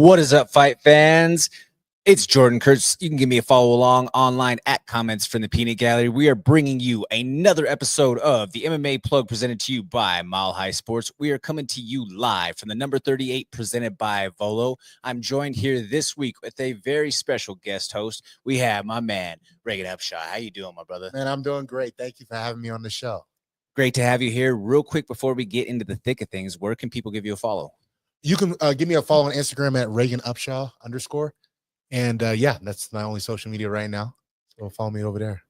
What is up, fight fans? It's Jordan Kurtz. You can give me a follow along online at Comments from the Peanut Gallery. We are bringing you another episode of the MMA Plug presented to you by Mile High Sports. We are coming to you live from the number 38 presented by Volo. I'm joined here this week with a very special guest host. We have my man, Regan Upshaw. How you doing, my brother? Man, I'm doing great. Thank you for having me on the show. Great to have you here. Real quick before we get into the thick of things, where can people give you a follow? You can give me a follow on Instagram at Regan Upshaw _. And yeah, that's my only social media right now. So follow me over there.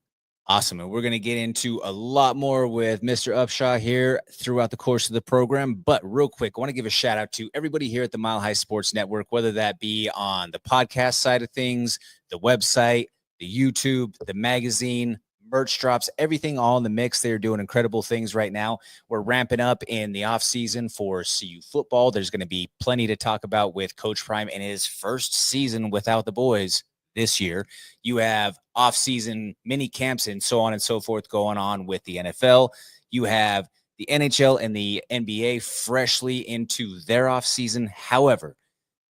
Awesome. And we're going to get into a lot more with Mr. Upshaw here throughout the course of the program. But real quick, I want to give a shout out to everybody here at the Mile High Sports Network, whether that be on the podcast side of things, the website, the YouTube, the magazine, merch drops, everything all in the mix. They're doing incredible things right now. We're ramping up in the off season for CU football. There's going to be plenty to talk about with Coach Prime in his first season without the boys this year. You have off season mini camps and so on and so forth going on with the NFL. You have the NHL and the NBA freshly into their off season. However,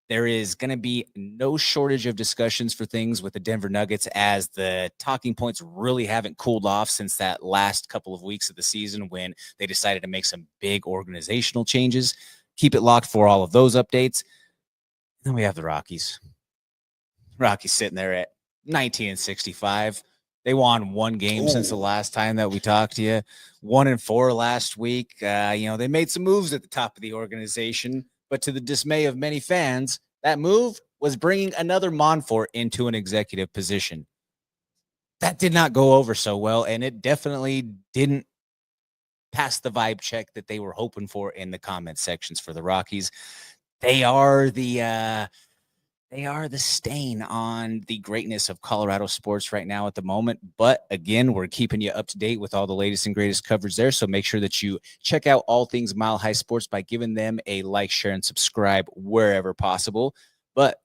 there is going to be no shortage of discussions for things with the Denver Nuggets, as the talking points really haven't cooled off since that last couple of weeks of the season when they decided to make some big organizational changes. Keep it locked for all of those updates. Then we have the Rockies. Rockies sitting there at 19-65. They won one game since the last time that we talked to you. 1-4 last week. They made some moves at the top of the organization. But to the dismay of many fans, that move was bringing another Monfort into an executive position. That did not go over so well, and it definitely didn't pass the vibe check that they were hoping for in the comment sections for the Rockies. They are the stain on the greatness of Colorado sports right now at the moment. But again, we're keeping you up to date with all the latest and greatest coverage there. So make sure that you check out all things Mile High Sports by giving them a like, share, and subscribe wherever possible. But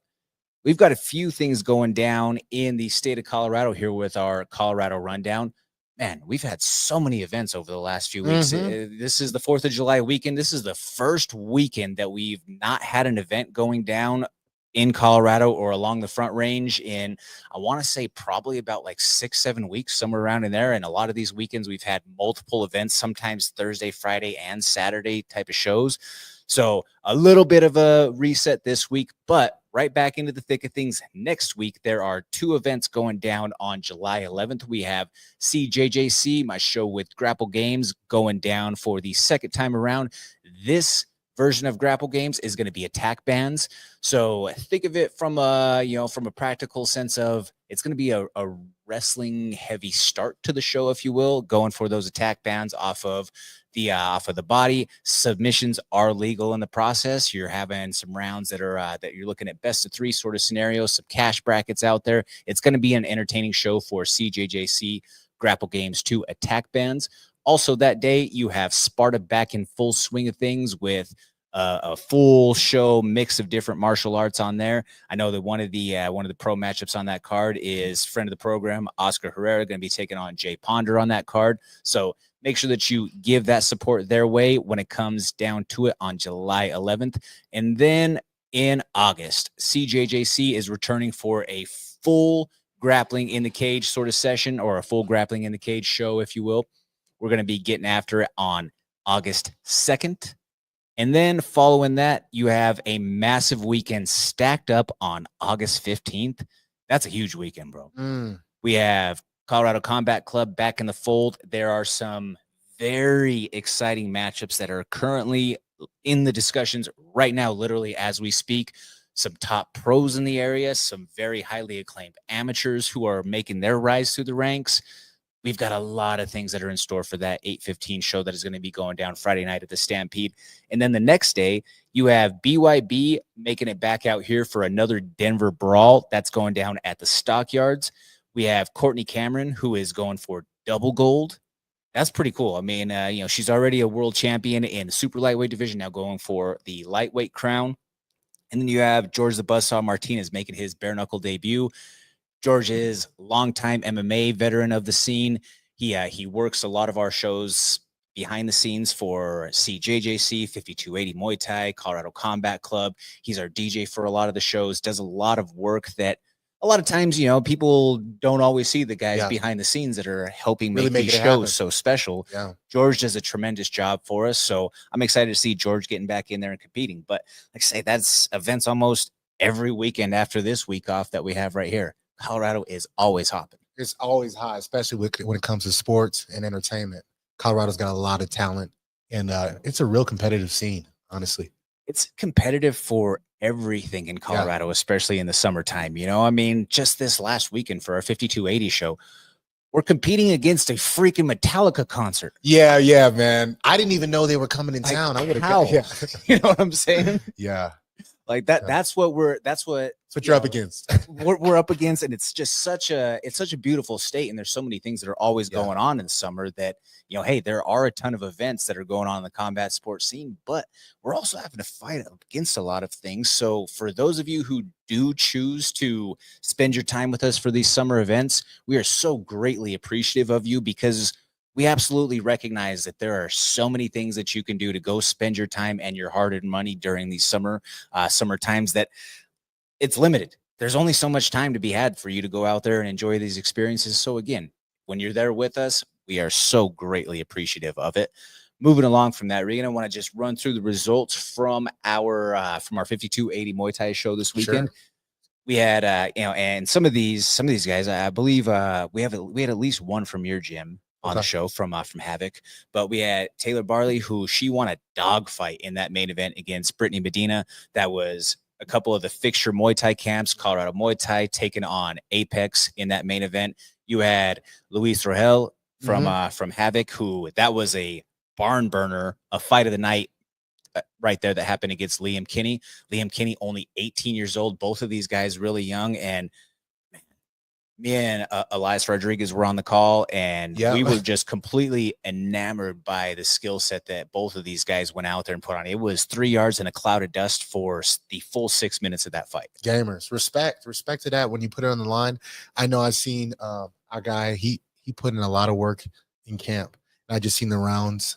we've got a few things going down in the state of Colorado here with our Colorado Rundown. Man, we've had so many events over the last few weeks. This is the 4th of July weekend. This is the first weekend that we've not had an event going down in Colorado or along the Front Range in, I want to say, probably about like 6-7 weeks, somewhere around in there. And a lot of these weekends we've had multiple events, sometimes Thursday, Friday, and Saturday type of shows. So a little bit of a reset this week, but right back into the thick of things next week. There are 2 events going down on July 11th. We have CJJC, my show with Grapple Games, going down for the second time around. This version of Grapple Games is going to be attack bands. So think of it from a practical sense of it's going to be a wrestling heavy start to the show, if you will, going for those attack bands off of the body. Submissions are legal in the process. You're having some rounds that you're looking at best of 3 sort of scenarios, some cash brackets out there. It's going to be an entertaining show for CJJC Grapple Games 2 attack bands. Also that day, you have Sparta back in full swing of things with a full show mix of different martial arts on there. I know that one of the pro matchups on that card is friend of the program, Oscar Herrera, going to be taking on Jay Ponder on that card. So make sure that you give that support their way when it comes down to it on July 11th. And then in August, CJJC is returning for a full grappling in the cage sort of session, or a full grappling in the cage show, if you will. We're going to be getting after it on August 2nd. And then following that, you have a massive weekend stacked up on August 15th. That's a huge weekend, bro. We have Colorado Combat Club back in the fold. There are some very exciting matchups that are currently in the discussions right now, literally as we speak. Some top pros in the area, some very highly acclaimed amateurs who are making their rise through the ranks. we've got a lot of things that are in store for that 8:15 show that is going to be going down Friday night at the Stampede. And then the next day, you have BYB making it back out here for another Denver Brawl. That's going down at the Stockyards. We have Courtney Cameron, who is going for double gold. That's pretty cool. I mean, she's already a world champion in the super lightweight division, now going for the lightweight crown. And then you have George the Buzzsaw Martinez making his bare knuckle debut. George is longtime MMA veteran of the scene. He works a lot of our shows behind the scenes for CJJC, 5280 Muay Thai, Colorado Combat Club. He's our DJ for a lot of the shows, does a lot of work that a lot of times, people don't always see the guys behind the scenes that are helping make these shows so special. Yeah. George does a tremendous job for us. So I'm excited to see George getting back in there and competing. But like I say, that's events almost every weekend after this week off that we have right here. Colorado is always hopping. It's always hot, especially when it comes to sports and entertainment. Colorado's got a lot of talent, and it's a real competitive scene, honestly. It's competitive for everything in Colorado, especially in the summertime. I mean, just this last weekend for our 5280 show, we're competing against a freaking Metallica concert. Yeah, man. I didn't even know they were coming in town. I would have. Yeah. You know what I'm saying? Yeah. Like that. Yeah. That's what you're up against. we're up against, and it's just such a beautiful state, and there's so many things that are always going on in the summer that hey, there are a ton of events that are going on in the combat sports scene, but we're also having to fight against a lot of things. So for those of you who do choose to spend your time with us for these summer events, we are so greatly appreciative of you, because we absolutely recognize that there are so many things that you can do to go spend your time and your hard-earned money during these summer times that it's limited. There's only so much time to be had for you to go out there and enjoy these experiences. So again, when you're there with us, we are so greatly appreciative of it. Moving along from that, Regan, I want to just run through the results from our 5280 Muay Thai show this weekend. Sure. We had and some of these guys, I believe we had at least one from your gym on the show from Havoc, but we had Taylor Barley, who she won a dogfight in that main event against Brittany Medina. That was a couple of the fixture Muay Thai camps, Colorado Muay Thai, taking on Apex in that main event. You had Luis Rogel from Havoc, who that was a barn burner, a fight of the night right there that happened against Liam Kinney. Liam Kinney, only 18 years old. Both of these guys really young, and me and Elias Rodriguez were on the call, and we were just completely enamored by the skill set that both of these guys went out there and put on. It was 3 yards in a cloud of dust for the full 6 minutes of that fight. Gamers, respect to that when you put it on the line. I know I've seen our guy, he put in a lot of work in camp. I just seen the rounds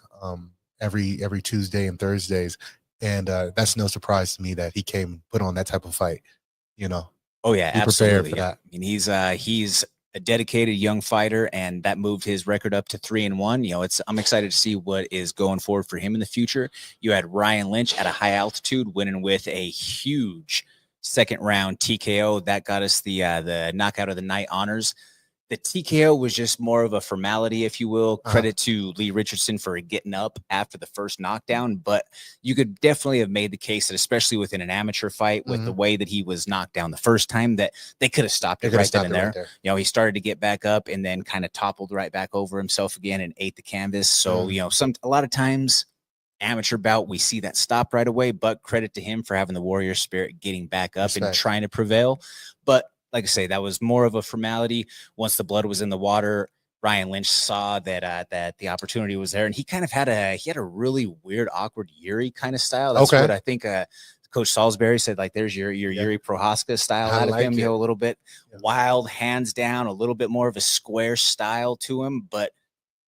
every Tuesday and Thursdays, and that's no surprise to me that he came and put on that type of fight, Oh yeah, be absolutely. Prepared for that. I mean, he's a dedicated young fighter, and that moved his record up to 3-1. I'm excited to see what is going forward for him in the future. You had Ryan Lynch at a high altitude winning with a huge second round TKO that got us the knockout of the night honors. The TKO was just more of a formality, if you will. Credit to Lee Richardson for getting up after the first knockdown, but you could definitely have made the case that, especially within an amateur fight, with the way that he was knocked down the first time, that they could have stopped it right then and there. He started to get back up and then kind of toppled right back over himself again and ate the canvas. So, a lot of times, amateur bout, we see that stop right away, but credit to him for having the warrior spirit, getting back up and trying to prevail. But like I say, that was more of a formality. Once the blood was in the water, Ryan Lynch saw that the opportunity was there, and he kind of had a really weird, awkward Yuri kind of style. That's what I think Coach Salisbury said. Like, there's your Yuri Prohaska style out of him. A little bit wild, hands down, a little bit more of a square style to him. But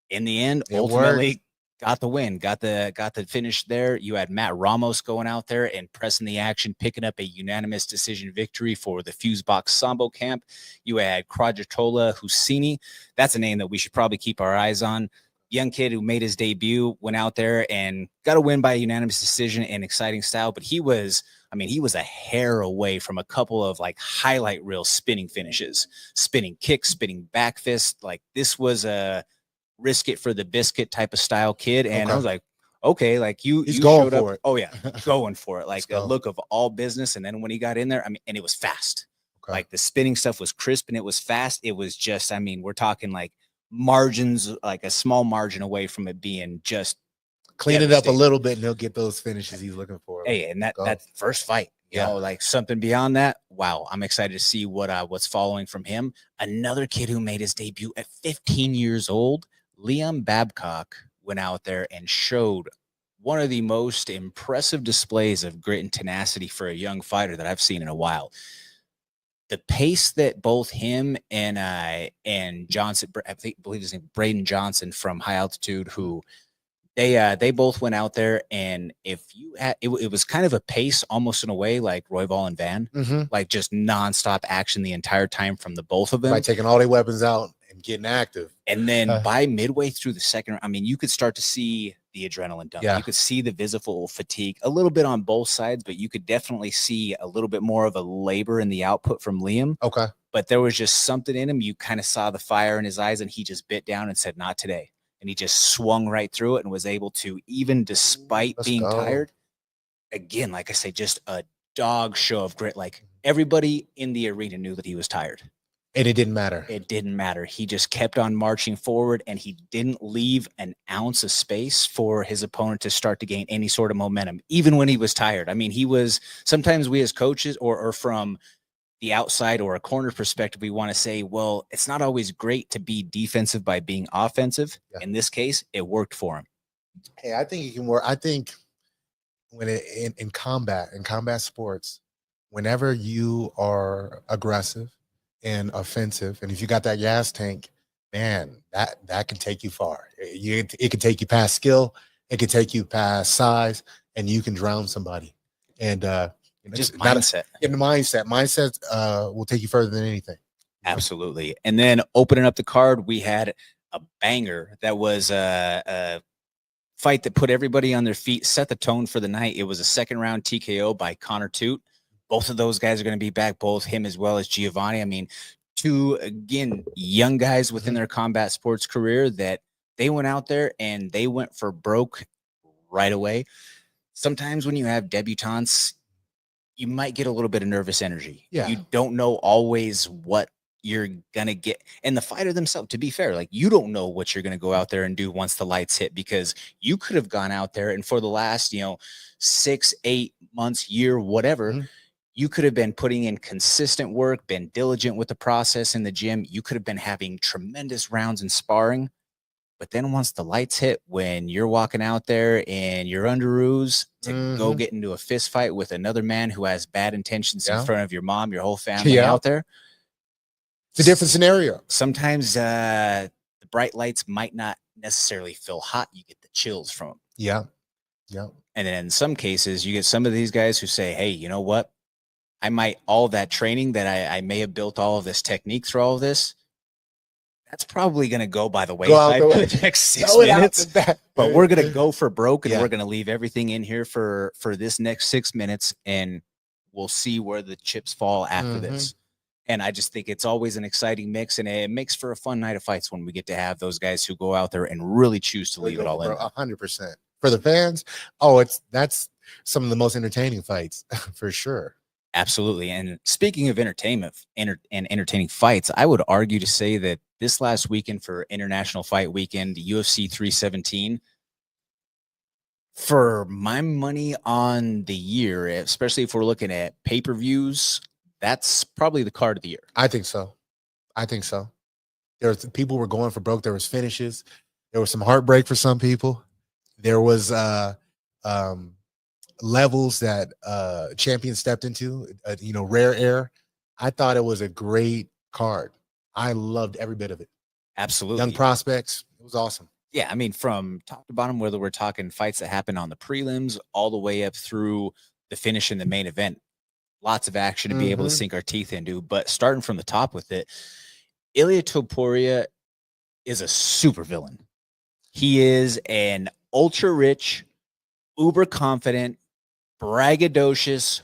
in the end, ultimately got the win, got the finish there. You had Matt Ramos going out there and pressing the action, picking up a unanimous decision victory for the Fusebox Sambo camp. You had Quadratola Husini. That's a name that we should probably keep our eyes on. Young kid who made his debut, went out there and got a win by a unanimous decision in exciting style. But he was a hair away from a couple of highlight reel spinning finishes, spinning kicks, spinning back fist. Like, this was a risk it for the biscuit type of style kid. And I was like, okay, he's going showed for up. it. Oh yeah, going for it. A look of all business. And then when he got in there, and it was fast. The spinning stuff was crisp and it was fast. It was just, we're talking margins, like a small margin away from it being just clean it up a little bit and he'll get those finishes he's looking for. Hey, and that first fight, you know, like something beyond that. Wow, I'm excited to see what's following from him. Another kid who made his debut at 15 years old, Liam Babcock, went out there and showed one of the most impressive displays of grit and tenacity for a young fighter that I've seen in a while. The pace that both him and Johnson, believe his name, Braden Johnson from High Altitude, who they both went out there, and if you had, it was kind of a pace almost in a way like Royval and Van, like just nonstop action the entire time from the both of them. By taking all their weapons out and getting active. And then by midway through the second, I mean, you could start to see the adrenaline dump. You could see the visible fatigue a little bit on both sides, but you could definitely see a little bit more of a labor in the output from Liam. Okay. But there was just something in him. You kind of saw the fire in his eyes, and he just bit down and said, "Not today." And he just swung right through it and was able to, even despite being tired, again, like I say, just a dog show of grit. Like everybody in the arena knew that he was tired. And it didn't matter. It didn't matter. He just kept on marching forward, and he didn't leave an ounce of space for his opponent to start to gain any sort of momentum, even when he was tired. I mean, sometimes we as coaches or from the outside or a corner perspective, we want to say, well, it's not always great to be defensive by being offensive. In this case, it worked for him. Hey, I think it can work. I think when in combat sports, whenever you are aggressive and offensive, and if you got that gas tank, man, that can take you far. It can take you past skill. It can take you past size, and you can drown somebody. And just mindset. In the mindset will take you further than anything. Absolutely. And then opening up the card, we had a banger that was a fight that put everybody on their feet, set the tone for the night. It was a second round TKO by Connor Toot. Both of those guys are going to be back, both him as well as Giovanni. I mean, two, again, young guys within their combat sports career that they went out there and they went for broke right away. Sometimes when you have debutantes, you might get a little bit of nervous energy. You don't know always what you're going to get. And the fighter themselves, to be fair, like you don't know what you're going to go out there and do once the lights hit, because you could have gone out there and for the last, 6, 8 months, year, whatever, you could have been putting in consistent work, been diligent with the process in the gym. You could have been having tremendous rounds in sparring. But then once the lights hit, when you're walking out there in your underoos to go get into a fist fight with another man who has bad intentions in front of your mom, your whole family out there, it's a different scenario. Sometimes the bright lights might not necessarily feel hot. You get the chills from them. Yeah. And then in some cases, you get some of these guys who say, hey, you know what? All that training that I may have built all of this technique through all of this, that's probably going to go by the wayside for the next 6 minutes. But we're going to go for broke, and we're going to leave everything in here for this next 6 minutes, and we'll see where the chips fall after this. And I just think it's always an exciting mix, and it makes for a fun night of fights when we get to have those guys who go out there and really choose to leave it all in. 100%. For the fans, that's some of the most entertaining fights for sure. Absolutely. And speaking of entertainment and entertaining fights, I would argue to say that this last weekend for International Fight Weekend, UFC 317, for my money on the year, especially if we're looking at pay-per-views, that's probably the card of the year. I think so. People were going for broke. There was finishes. There was some heartbreak for some people. There was levels that champions stepped into, rare air. I thought it was a great card. I loved every bit of it. Absolutely. Young prospects. It was awesome. Yeah, I mean, from top to bottom, whether we're talking fights that happen on the prelims all the way up through the finish in the main event, lots of action to be able to sink our teeth into. But starting from the top with it, Ilia Topuria is a super villain. He is an ultra rich, uber confident, braggadocious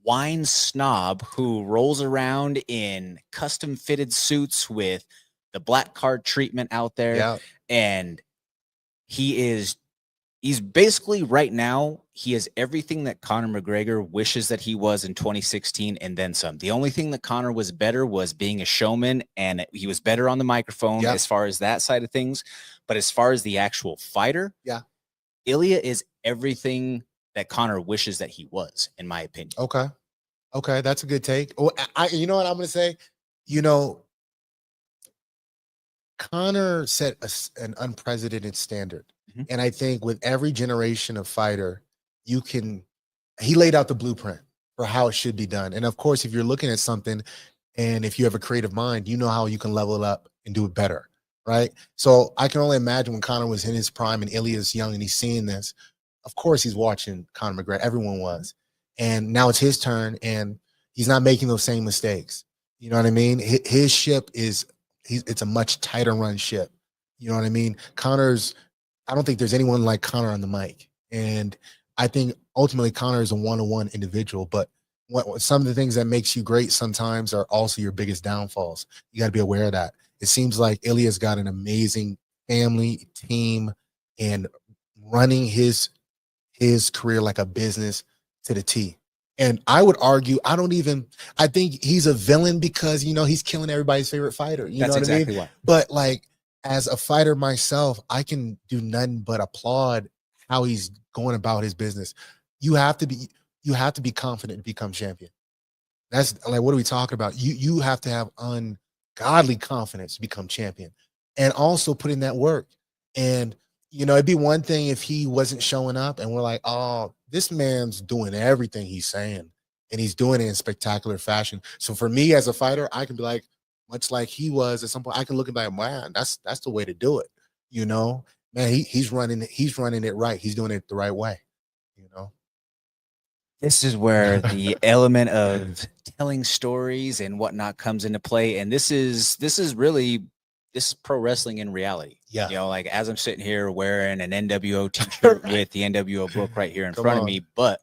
wine snob who rolls around in custom fitted suits with the black card treatment out there. And he is He's basically right now, he is everything that Conor McGregor wishes that he was in 2016 and then some. The only thing that Conor was better was being a showman, and he was better on the microphone as far as that side of things. But as far as the actual fighter, Ilya is everything that Conor wishes that he was, in my opinion. Okay, that's a good take. Oh, you know what I'm going to say? You know, Conor set an unprecedented standard. And I think with every generation of fighter, he laid out the blueprint for how it should be done. And of course, if you're looking at something and if you have a creative mind, you know how you can level it up and do it better, right? So I can only imagine when Conor was in his prime and Ilya's young and he's seeing this, of course he's watching Conor McGregor. Everyone was. And now it's his turn and he's not making those same mistakes. You know what I mean? His ship it's a much tighter run ship. You know what I mean? I don't think there's anyone like Conor on the mic. And I think ultimately Conor is a one-on-one individual, but some of the things that makes you great sometimes are also your biggest downfalls. You got to be aware of that. It seems like Ilya's got an amazing family, team, and running his career like a business to the T. And I would argue, I think he's a villain because, you know, he's killing everybody's favorite fighter. You know what I mean? Why. But like, as a fighter myself, I can do nothing but applaud how he's going about his business. You have to be confident to become champion. That's like, what are we talking about? You have to have ungodly confidence to become champion, and also put in that work. And you know, it'd be one thing if he wasn't showing up and we're like, oh, this man's doing everything he's saying and he's doing it in spectacular fashion. So for me as a fighter, I can be like, much like he was at some point, I can look at like, man, that's the way to do it. You know, man, he's running it right. He's doing it the right way. You know, this is where the element of telling stories and whatnot comes into play. And this is pro wrestling in reality. Yeah. You know, like as I'm sitting here wearing an NWO t-shirt with the NWO book right here in front of me, but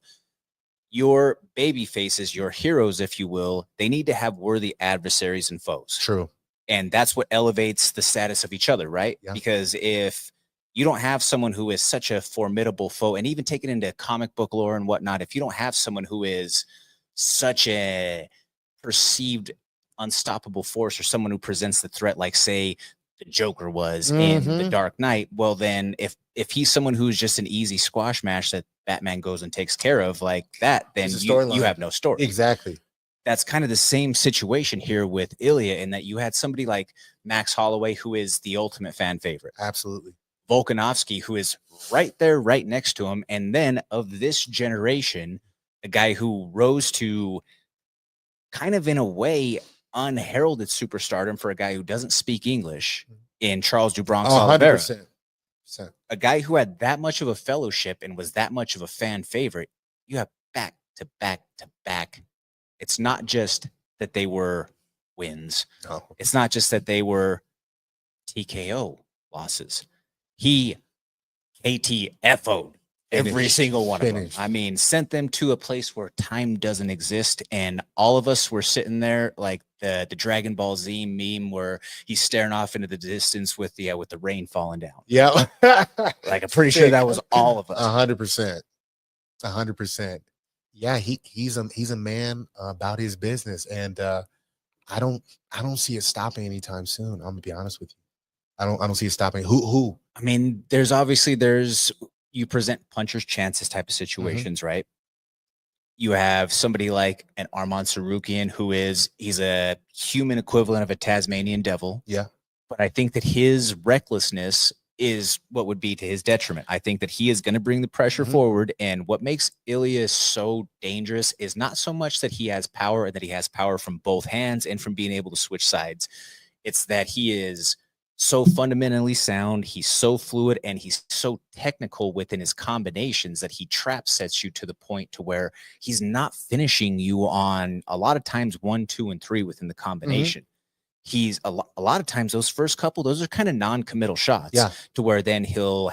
your baby faces, your heroes, if you will, they need to have worthy adversaries and foes. True. And that's what elevates the status of each other, right? Yeah. Because if you don't have someone who is such a formidable foe, and even taking into comic book lore and whatnot, if you don't have someone who is such a perceived unstoppable force, or someone who presents the threat like, say, the Joker was in The Dark Knight, well, then if he's someone who's just an easy squash match that Batman goes and takes care of like that, then you have no story. Exactly. That's kind of the same situation here with Ilya, in that you had somebody like Max Holloway, who is the ultimate fan favorite. Absolutely. Volkanovski, who is right there, right next to him. And then of this generation, a guy who rose to kind of, in a way, unheralded superstardom for a guy who doesn't speak English, in Charles do Bronx Oliveira. 100%. A guy who had that much of a fellowship and was that much of a fan favorite. You have back to back to back. It's not just that they were wins. No. It's not just that they were TKO losses. He KTFO'd every single one of them. I mean, sent them to a place where time doesn't exist. And all of us were sitting there like the Dragon Ball Z meme where he's staring off into the distance with the rain falling down. Yeah. Like, I'm pretty sure that was all of us. 100%. 100%. Yeah, he's a man about his business. And I don't see it stopping anytime soon. I'm gonna be honest with you. I don't see it stopping. Who? I mean, you present puncher's chances type of situations, right? You have somebody like an Arman Sarukian, he's a human equivalent of a Tasmanian devil. Yeah. But I think that his recklessness is what would be to his detriment. I think that he is going to bring the pressure forward. And what makes Ilya so dangerous is not so much that he has power and that he has power from both hands and from being able to switch sides. It's that he is so fundamentally sound, he's so fluid, and he's so technical within his combinations that he trap sets you to the point to where he's not finishing you on a lot of times 1, 2, and 3 within the combination. He's a lot of times those first couple, those are kind of non-committal shots, to where then he'll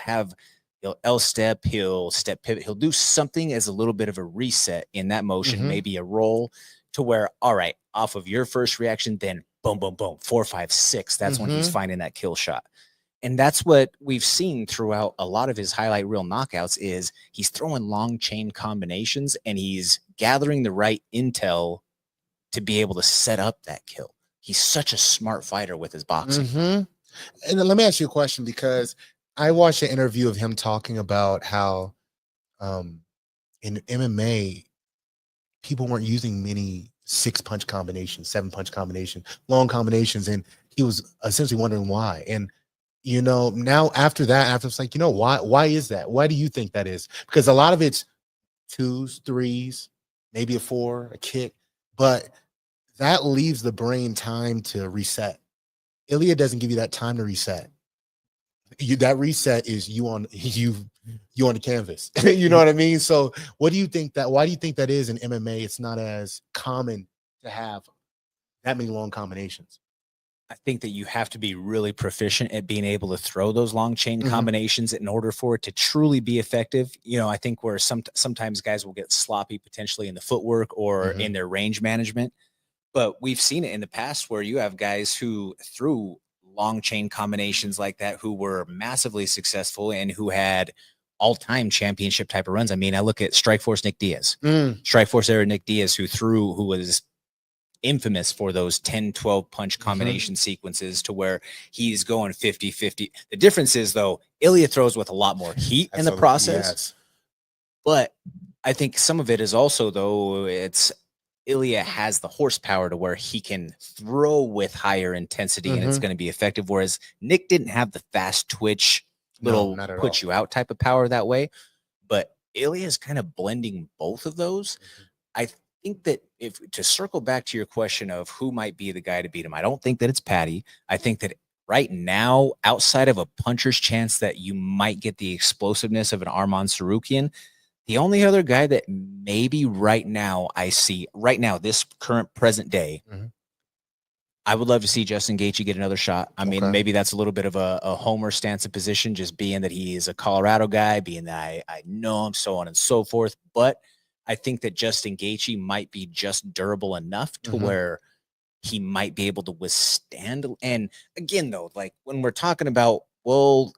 L step, he'll step pivot, he'll do something as a little bit of a reset in that motion, maybe a roll, to where, all right, off of your first reaction, then boom, boom, boom, 4, 5, 6. That's when he's finding that kill shot. And that's what we've seen throughout a lot of his highlight reel knockouts is he's throwing long chain combinations and he's gathering the right intel to be able to set up that kill. He's such a smart fighter with his boxing. And then let me ask you a question, because I watched an interview of him talking about how in MMA, people weren't using many 6-punch combinations, 7-punch combination, long combinations. And he was essentially wondering why. And, now after it's like, why is that? Why do you think that is? Because a lot of it's 2s, 3s, maybe a 4, a kick, but that leaves the brain time to reset. Ilya doesn't give you that time to reset. That reset is you on the canvas. You know what I mean? So why do you think that is in MMA? It's not as common to have that many long combinations. I think that you have to be really proficient at being able to throw those long chain combinations in order for it to truly be effective. I think where sometimes guys will get sloppy potentially in the footwork or in their range management. But we've seen it in the past where you have guys who threw long chain combinations like that who were massively successful and who had all-time championship type of runs. I mean, I look at Strikeforce Nick Diaz. Strikeforce era Nick Diaz, who was infamous for those 10, 12 punch combination sequences to where he's going 50-50. The difference is, though, Ilya throws with a lot more heat in the process. Yes. But I think some of it is also, though, Ilya has the horsepower to where he can throw with higher intensity and it's going to be effective. Whereas Nick didn't have the fast twitch, put you out type of power that way. But Ilya is kind of blending both of those. I think that to circle back to your question of who might be the guy to beat him, I don't think that it's Patty. I think that right now, outside of a puncher's chance that you might get the explosiveness of an Arman Sarukian, the only other guy that maybe right now I see this current present day, I would love to see Justin Gaethje get another shot. I mean, maybe that's a little bit of a homer stance of position, just being that he is a Colorado guy, being that I know him, so on and so forth. But I think that Justin Gaethje might be just durable enough to where he might be able to withstand. And again, though, like when we're talking about, well,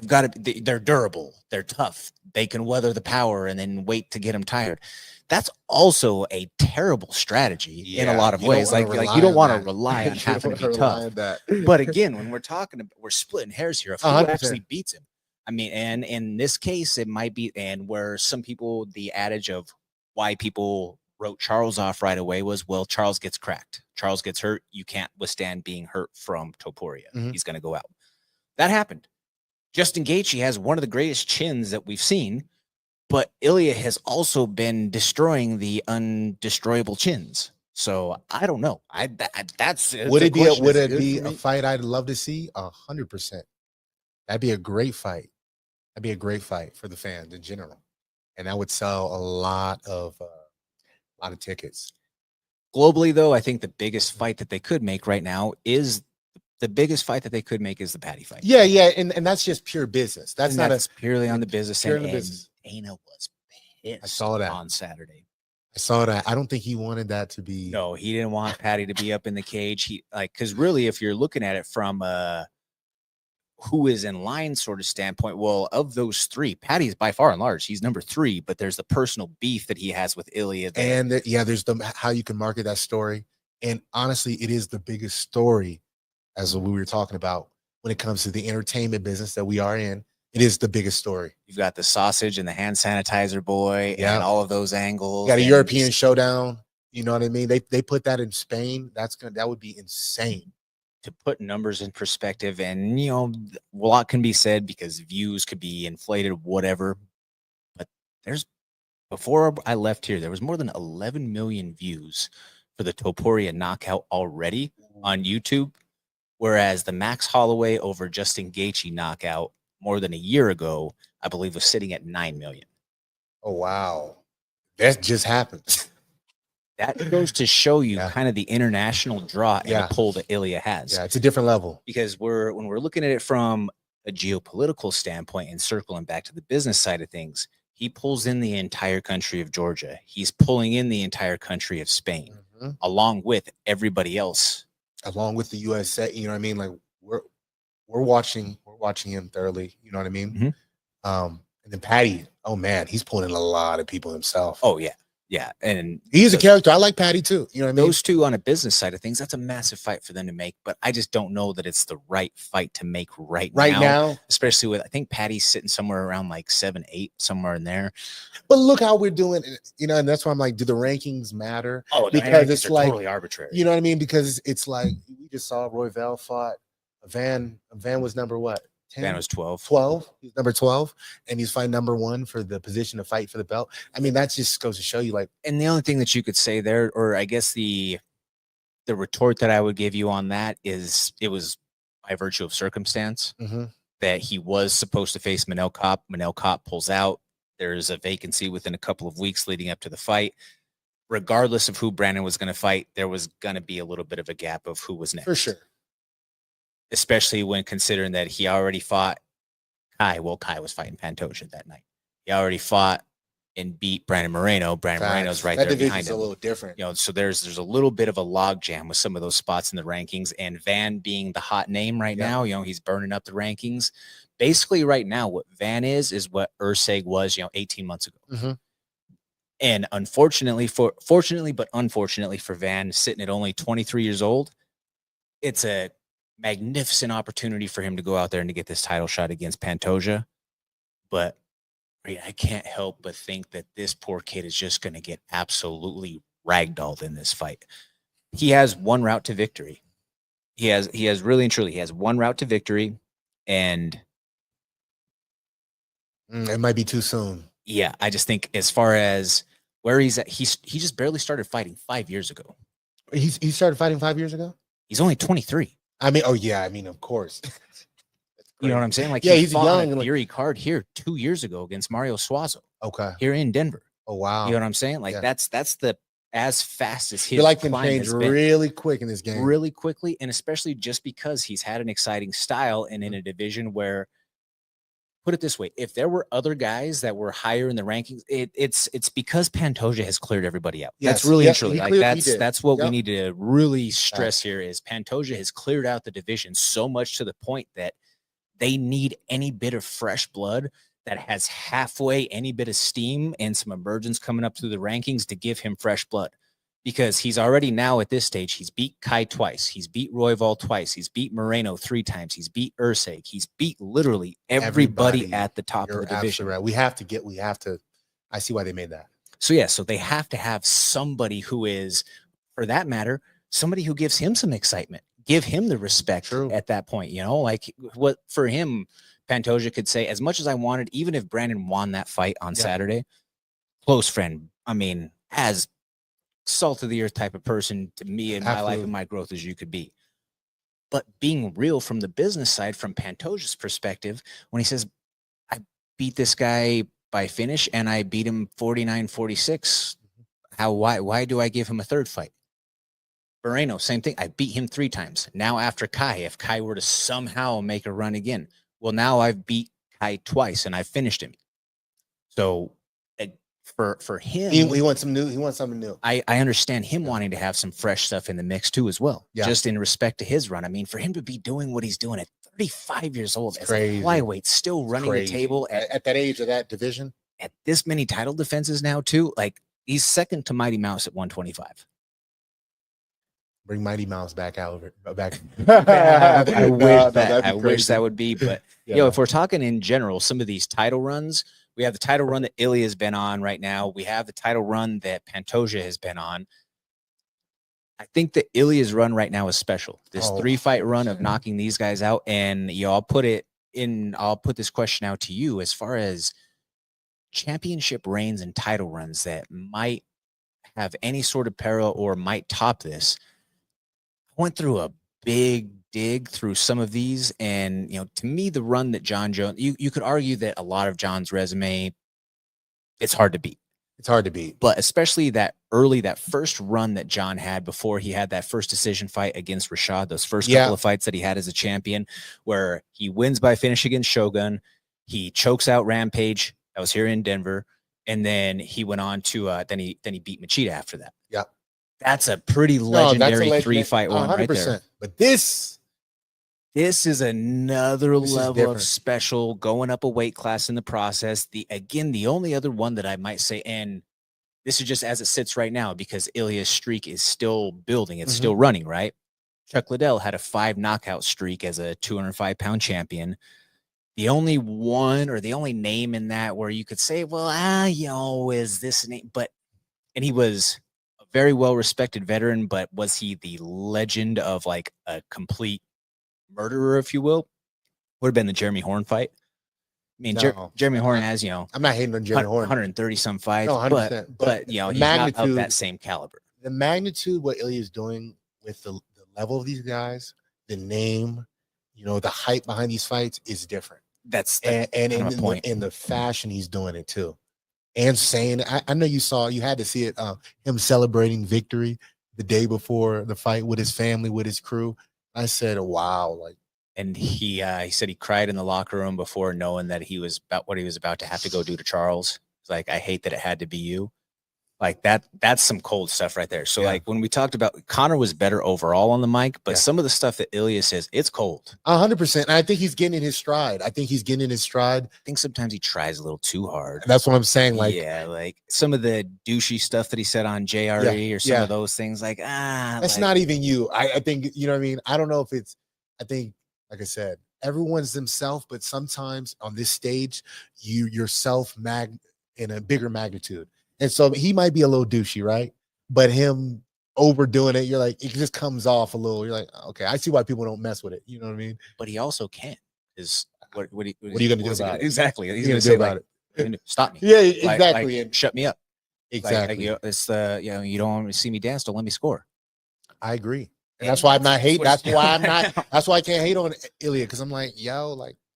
they're durable, they're tough, they can weather the power and then wait to get them tired. That's also a terrible strategy in a lot of ways. Like you don't want to rely on having to be tough. But again, when we're splitting hairs here of who actually beats him. I mean, and in this case, it might be, and where some people, the adage of why people wrote Charles off right away was, well, Charles gets cracked. Charles gets hurt. You can't withstand being hurt from Topuria. He's going to go out. That happened. Justin Gaethje has one of the greatest chins that we've seen, but Ilya has also been destroying the undestroyable chins. So I don't know. Would it be a fight I'd love to see? 100%. That'd be a great fight. That'd be a great fight for the fans in general, and that would sell a lot of tickets. Globally, though, I think the biggest fight that they could make right now is the Patty fight. Yeah, and that's just pure business. That's purely on the business. Dana was pissed. I saw that on Saturday. I saw that. I don't think he wanted that to be. No, he didn't want Patty to be up in the cage. Because really, if you're looking at it from who is in line sort of standpoint, well, of those three, Patty's by far and large, he's number 3, but there's the personal beef that he has with Ilya. And there's how you can market that story. And honestly, it is the biggest story, as we were talking about, when it comes to the entertainment business that we are in. It is the biggest story. You've got the sausage and the hand sanitizer boy and all of those angles. You got a European showdown. You know what I mean? They put that in Spain. That would be insane. To put numbers in perspective, and a lot can be said because views could be inflated, whatever. But before I left here, there was more than 11 million views for the Topuria knockout already on YouTube, whereas the Max Holloway over Justin Gaethje knockout more than a year ago, I believe, was sitting at 9 million. Oh wow, that just happened. That goes to show you kind of the international draw and the pull that Ilya has. Yeah, it's a different level. Because when we're looking at it from a geopolitical standpoint and circling back to the business side of things, he pulls in the entire country of Georgia. He's pulling in the entire country of Spain, along with everybody else. Along with the USA, you know what I mean? Like we're watching watching him thoroughly. You know what I mean? Mm-hmm. And then Patty, oh man, he's pulling in a lot of people himself. Oh yeah. Yeah, and he's a character. I like Patty too. You know what I mean? Those two on a business side of things, that's a massive fight for them to make. But I just don't know that it's the right fight to make right now. Especially with, I think Patty's sitting somewhere around like 7-8, somewhere in there. But look how we're doing, you know, and that's why I'm like, do the rankings matter? Oh, because it's like totally arbitrary. You know what I mean? Because it's like we just saw Royval fought Van. Van was number what? 10? Van was 12. 12. He's number 12, and he's fighting number 1 for the position to fight for the belt. I mean, that just goes to show you, like. And the only thing that you could say there, or I guess the retort that I would give you on that is, it was by virtue of circumstance that he was supposed to face Manel Kopp. Manel Kopp pulls out. There's a vacancy within a couple of weeks leading up to the fight. Regardless of who Brandon was going to fight, there was going to be a little bit of a gap of who was next. For sure. Especially when considering that he already fought Kai. Well, Kai was fighting Pantoja that night. He already fought and beat Brandon Moreno. Brandon Moreno's right there behind him. A little different. You know, so there's a little bit of a log jam with some of those spots in the rankings. And Van being the hot name right now, you know, he's burning up the rankings. Basically, right now, what Van is what Urseg was, 18 months ago. And fortunately, but unfortunately for Van, sitting at only 23 years old, it's a magnificent opportunity for him to go out there and to get this title shot against Pantoja. But I can't help but think that this poor kid is just going to get absolutely ragdolled in this fight. He has one route to victory. He has really and truly, he has one route to victory, and it might be too soon. Yeah, I just think as far as where he's at, he just barely started fighting 5 years ago. He started fighting 5 years ago? He's only 23. I mean, oh yeah, I mean, of course. You know what I'm saying? Like, yeah, he he's fought young. on a Fury card here 2 years ago against Mario Suazo. Okay. Here in Denver. Oh wow. You know what I'm saying? Like, that's the as fast as his. You like him change really quick in this game. Really quickly, and especially just because he's had an exciting style and in a division where, put it this way, if there were other guys that were higher in the rankings, it's because Pantoja has cleared everybody out. Yes. That's really and truly like that's what Yep. we need to really stress here is Pantoja has cleared out the division so much to the point that they need any bit of fresh blood that has halfway any bit of steam and some emergence coming up through the rankings to give him fresh blood. Because he's already now at this stage, he's beat Kai twice. He's beat Royval twice. He's beat Moreno 3 times. He's beat Urseg. He's beat literally everybody at the top of the division. Right. We have to. I see why they made that. So, yeah, so they have to have somebody who is, for that matter, somebody who gives him some excitement, give him the respect at that point. You know, like what for him, Pantoja could say, as much as I wanted, even if Brandon won that fight on Saturday, close friend, I mean, as salt of the earth type of person to me in my life and my growth as you could be. But being real from the business side, from Pantoja's perspective, when he says, I beat this guy by finish and I beat him 49-46, why do I give him a third fight? Moreno, same thing. I beat him 3 times. Now after Kai, if Kai were to somehow make a run again, well, now I've beat Kai twice and I finished him. So for him, he wants some new. He wants something new. I understand him wanting to have some fresh stuff in the mix too, as well. Yeah. Just in respect to his run. I mean, for him to be doing what he's doing at 35 years old as a flyweight, still running the table at that age of that division, at this many title defenses now too. Like, he's second to Mighty Mouse at 125. Bring Mighty Mouse back out. Back. I wish that would be, but if we're talking in general, some of these title runs. We have the title run that Ilya has been on right now. We have the title run that Pantoja has been on. I think that Ilya's run right now is special. This 3-fight run of knocking these guys out. And I'll put this question out to you as far as championship reigns and title runs that might have any sort of parallel or might top this. I went through a big dig through some of these, and to me, the run that John Jones, you could argue that a lot of John's resume, it's hard to beat. But especially that first run that John had before he had that first decision fight against Rashad, those first couple of fights that he had as a champion, where he wins by finish against Shogun, he chokes out Rampage. That was here in Denver, and then he went on to then he beat Machida after that. Yeah, that's a pretty legendary 3-fight one right there. But this This is another level of different. special, going up a weight class in the process. The only other one that I might say, and this is just as it sits right now because Ilya's streak is still building. It's still running, right? Chuck Liddell had a 5 knockout streak as a 205-pound champion. The only one or the only name in that where you could say, well, is this name? And he was a very well-respected veteran, but was he the legend of like a complete murderer, if you will? Would have been the Jeremy Horn fight. I mean, No, Jeremy Horn has, I'm not hating on Jeremy Horn. 130 some fights, No, 100%. but he's not of that same caliber. The magnitude, what Ilya is doing with the level of these guys, the name, the hype behind these fights is different. That's and in the fashion he's doing it too. And saying, I know you had to see it, him celebrating victory the day before the fight with his family, with his crew. I said, wow. And he said he cried in the locker room before knowing that he was about to have to go do to Charles. It's like, I hate that it had to be you. Like that's some cold stuff right there. So like when we talked about Conor was better overall on the mic, but some of the stuff that Ilya says, it's cold. 100%. I think he's getting in his stride. I think sometimes he tries a little too hard. That's what I'm saying. Like, like some of the douchey stuff that he said on JRE or some of those things, that's not even you. I think, you know what I mean? I don't know if I think, like I said, everyone's themselves, but sometimes on this stage, yourself in a bigger magnitude. And so he might be a little douchey, right? But him overdoing it, you're like, it just comes off a little. You're like, okay, I see why people don't mess with it. You know what I mean? But he also can. What are you going to do about it? Exactly. He's going to do about it. Stop me. Yeah, exactly. And shut me up. Exactly. It's you don't want to see me dance. Don't let me score. I agree. And that's why I'm not hating. That's why I can't hate on Ilya, because I'm like,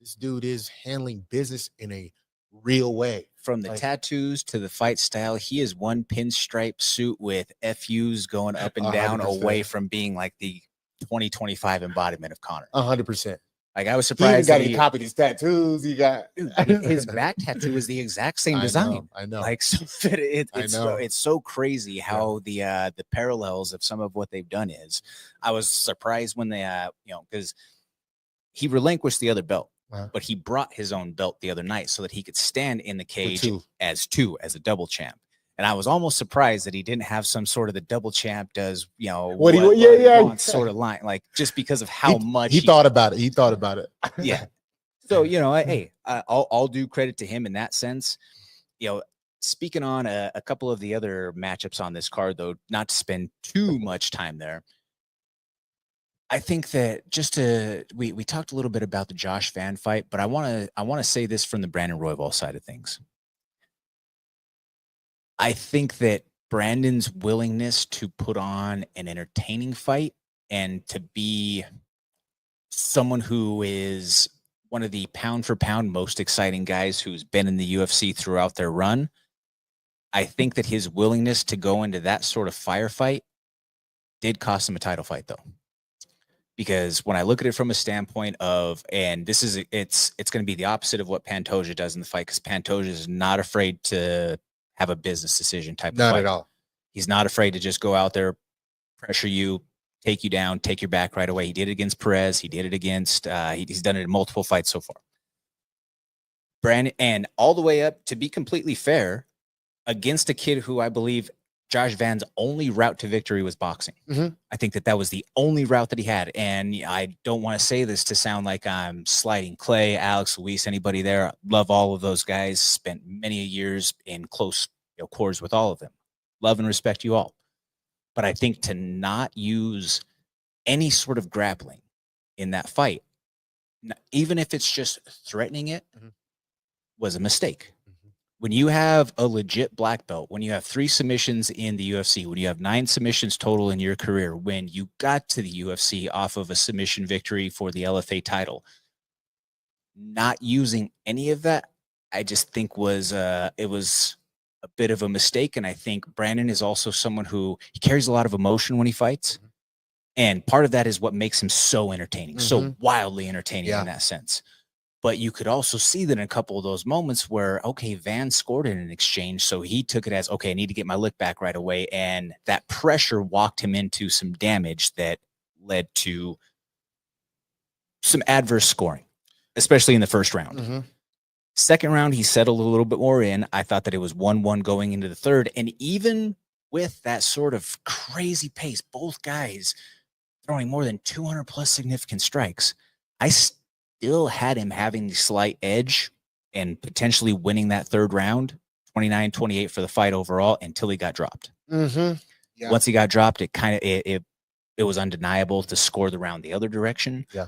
this dude is handling business in a real way. From the tattoos to the fight style, he is one pinstripe suit with FUs going up and down 100%. Away from being like the 2025 embodiment of Conor. 100%. Like I was surprised he copied his tattoos. He got his back tattoo is the exact same design. I know. Like so it's so crazy how the parallels of some of what they've done is. I was surprised when they because he relinquished the other belt. But he brought his own belt the other night so that he could stand in the cage as a double champ. And I was almost surprised that he didn't have some sort of the double champ does, what he wants sort of line, like just because of how much he thought about it. He thought about it. Yeah. So, hey, I'll do credit to him in that sense. Speaking on a couple of the other matchups on this card, though, not to spend too much time there. I think that we talked a little bit about the Josh Van fight, but I want to say this from the Brandon Royval side of things. I think that Brandon's willingness to put on an entertaining fight and to be someone who is one of the pound for pound most exciting guys who's been in the UFC throughout their run, I think that his willingness to go into that sort of firefight did cost him a title fight, though. Because when I look at it from a standpoint of, and this is, it's going to be the opposite of what Pantoja does in the fight, because Pantoja is not afraid to have a business decision type of fight. Not at all. He's not afraid to just go out there, pressure you, take you down, take your back right away. He did it against Perez. He did it against, he's done it in multiple fights so far. Brandon, and all the way up, to be completely fair, against a kid who I believe Josh Van's only route to victory was boxing. Mm-hmm. I think that was the only route that he had. And I don't want to say this to sound like I'm sliding Clay, Alex, Luis, anybody there. Love all of those guys. Spent many years in close quarters with all of them. Love and respect you all. But I think to not use any sort of grappling in that fight, even if it's just threatening it, was a mistake. When you have a legit black belt, when you have 3 submissions in the UFC, when you have 9 submissions total in your career, when you got to the UFC off of a submission victory for the LFA title, not using any of that, I just think it was a bit of a mistake. And I think Brandon is also someone who he carries a lot of emotion when he fights. And part of that is what makes him so entertaining, so wildly entertaining in that sense. But you could also see that in a couple of those moments where, okay, Van scored in an exchange. So he took it as, okay, I need to get my lick back right away. And that pressure walked him into some damage that led to some adverse scoring, especially in the first round. Mm-hmm. Second round, he settled a little bit more in. I thought that it was 1-1 going into the third. And even with that sort of crazy pace, both guys throwing more than 200 plus significant strikes, I still had him having the slight edge and potentially winning that third round, 29-28 for the fight overall, until he got dropped. Mm-hmm. Yeah. Once he got dropped, it was undeniable to score the round the other direction. Yeah.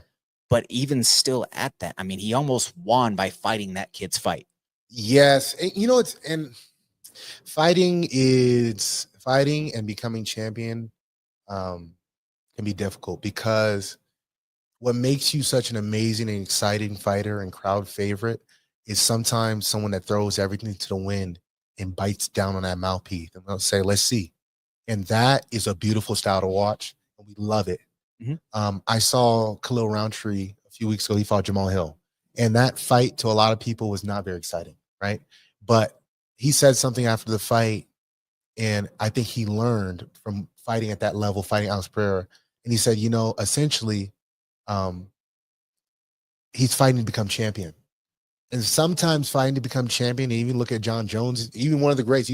But even still at that, I mean, he almost won by fighting that kid's fight. Yes. And fighting and becoming champion can be difficult, because what makes you such an amazing and exciting fighter and crowd favorite is sometimes someone that throws everything to the wind and bites down on that mouthpiece and they'll say, let's see. And that is a beautiful style to watch, and we love it. Mm-hmm. I saw Khalil Roundtree a few weeks ago. He fought Jamal Hill, and that fight to a lot of people was not very exciting, right? But he said something after the fight, and I think he learned from fighting at that level, fighting Alex Pereira. And he said, essentially, he's fighting to become champion. And sometimes fighting to become champion, and even look at John Jones, even one of the greats,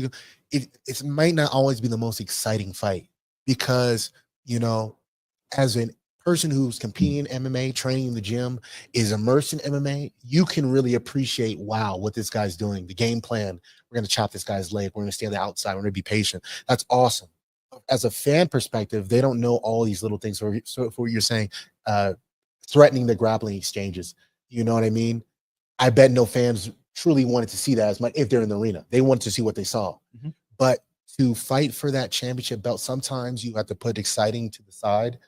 it might not always be the most exciting fight, because, as a person who's competing in MMA, training in the gym, is immersed in MMA, you can really appreciate, wow, what this guy's doing, the game plan. We're going to chop this guy's leg. We're going to stay on the outside. We're going to be patient. That's awesome. As a fan perspective, they don't know all these little things. So for what you're saying, threatening the grappling exchanges, you know what I mean? I bet no fans truly wanted to see that as much if they're in the arena. They wanted to see what they saw. Mm-hmm. But to fight for that championship belt, sometimes you have to put exciting to the side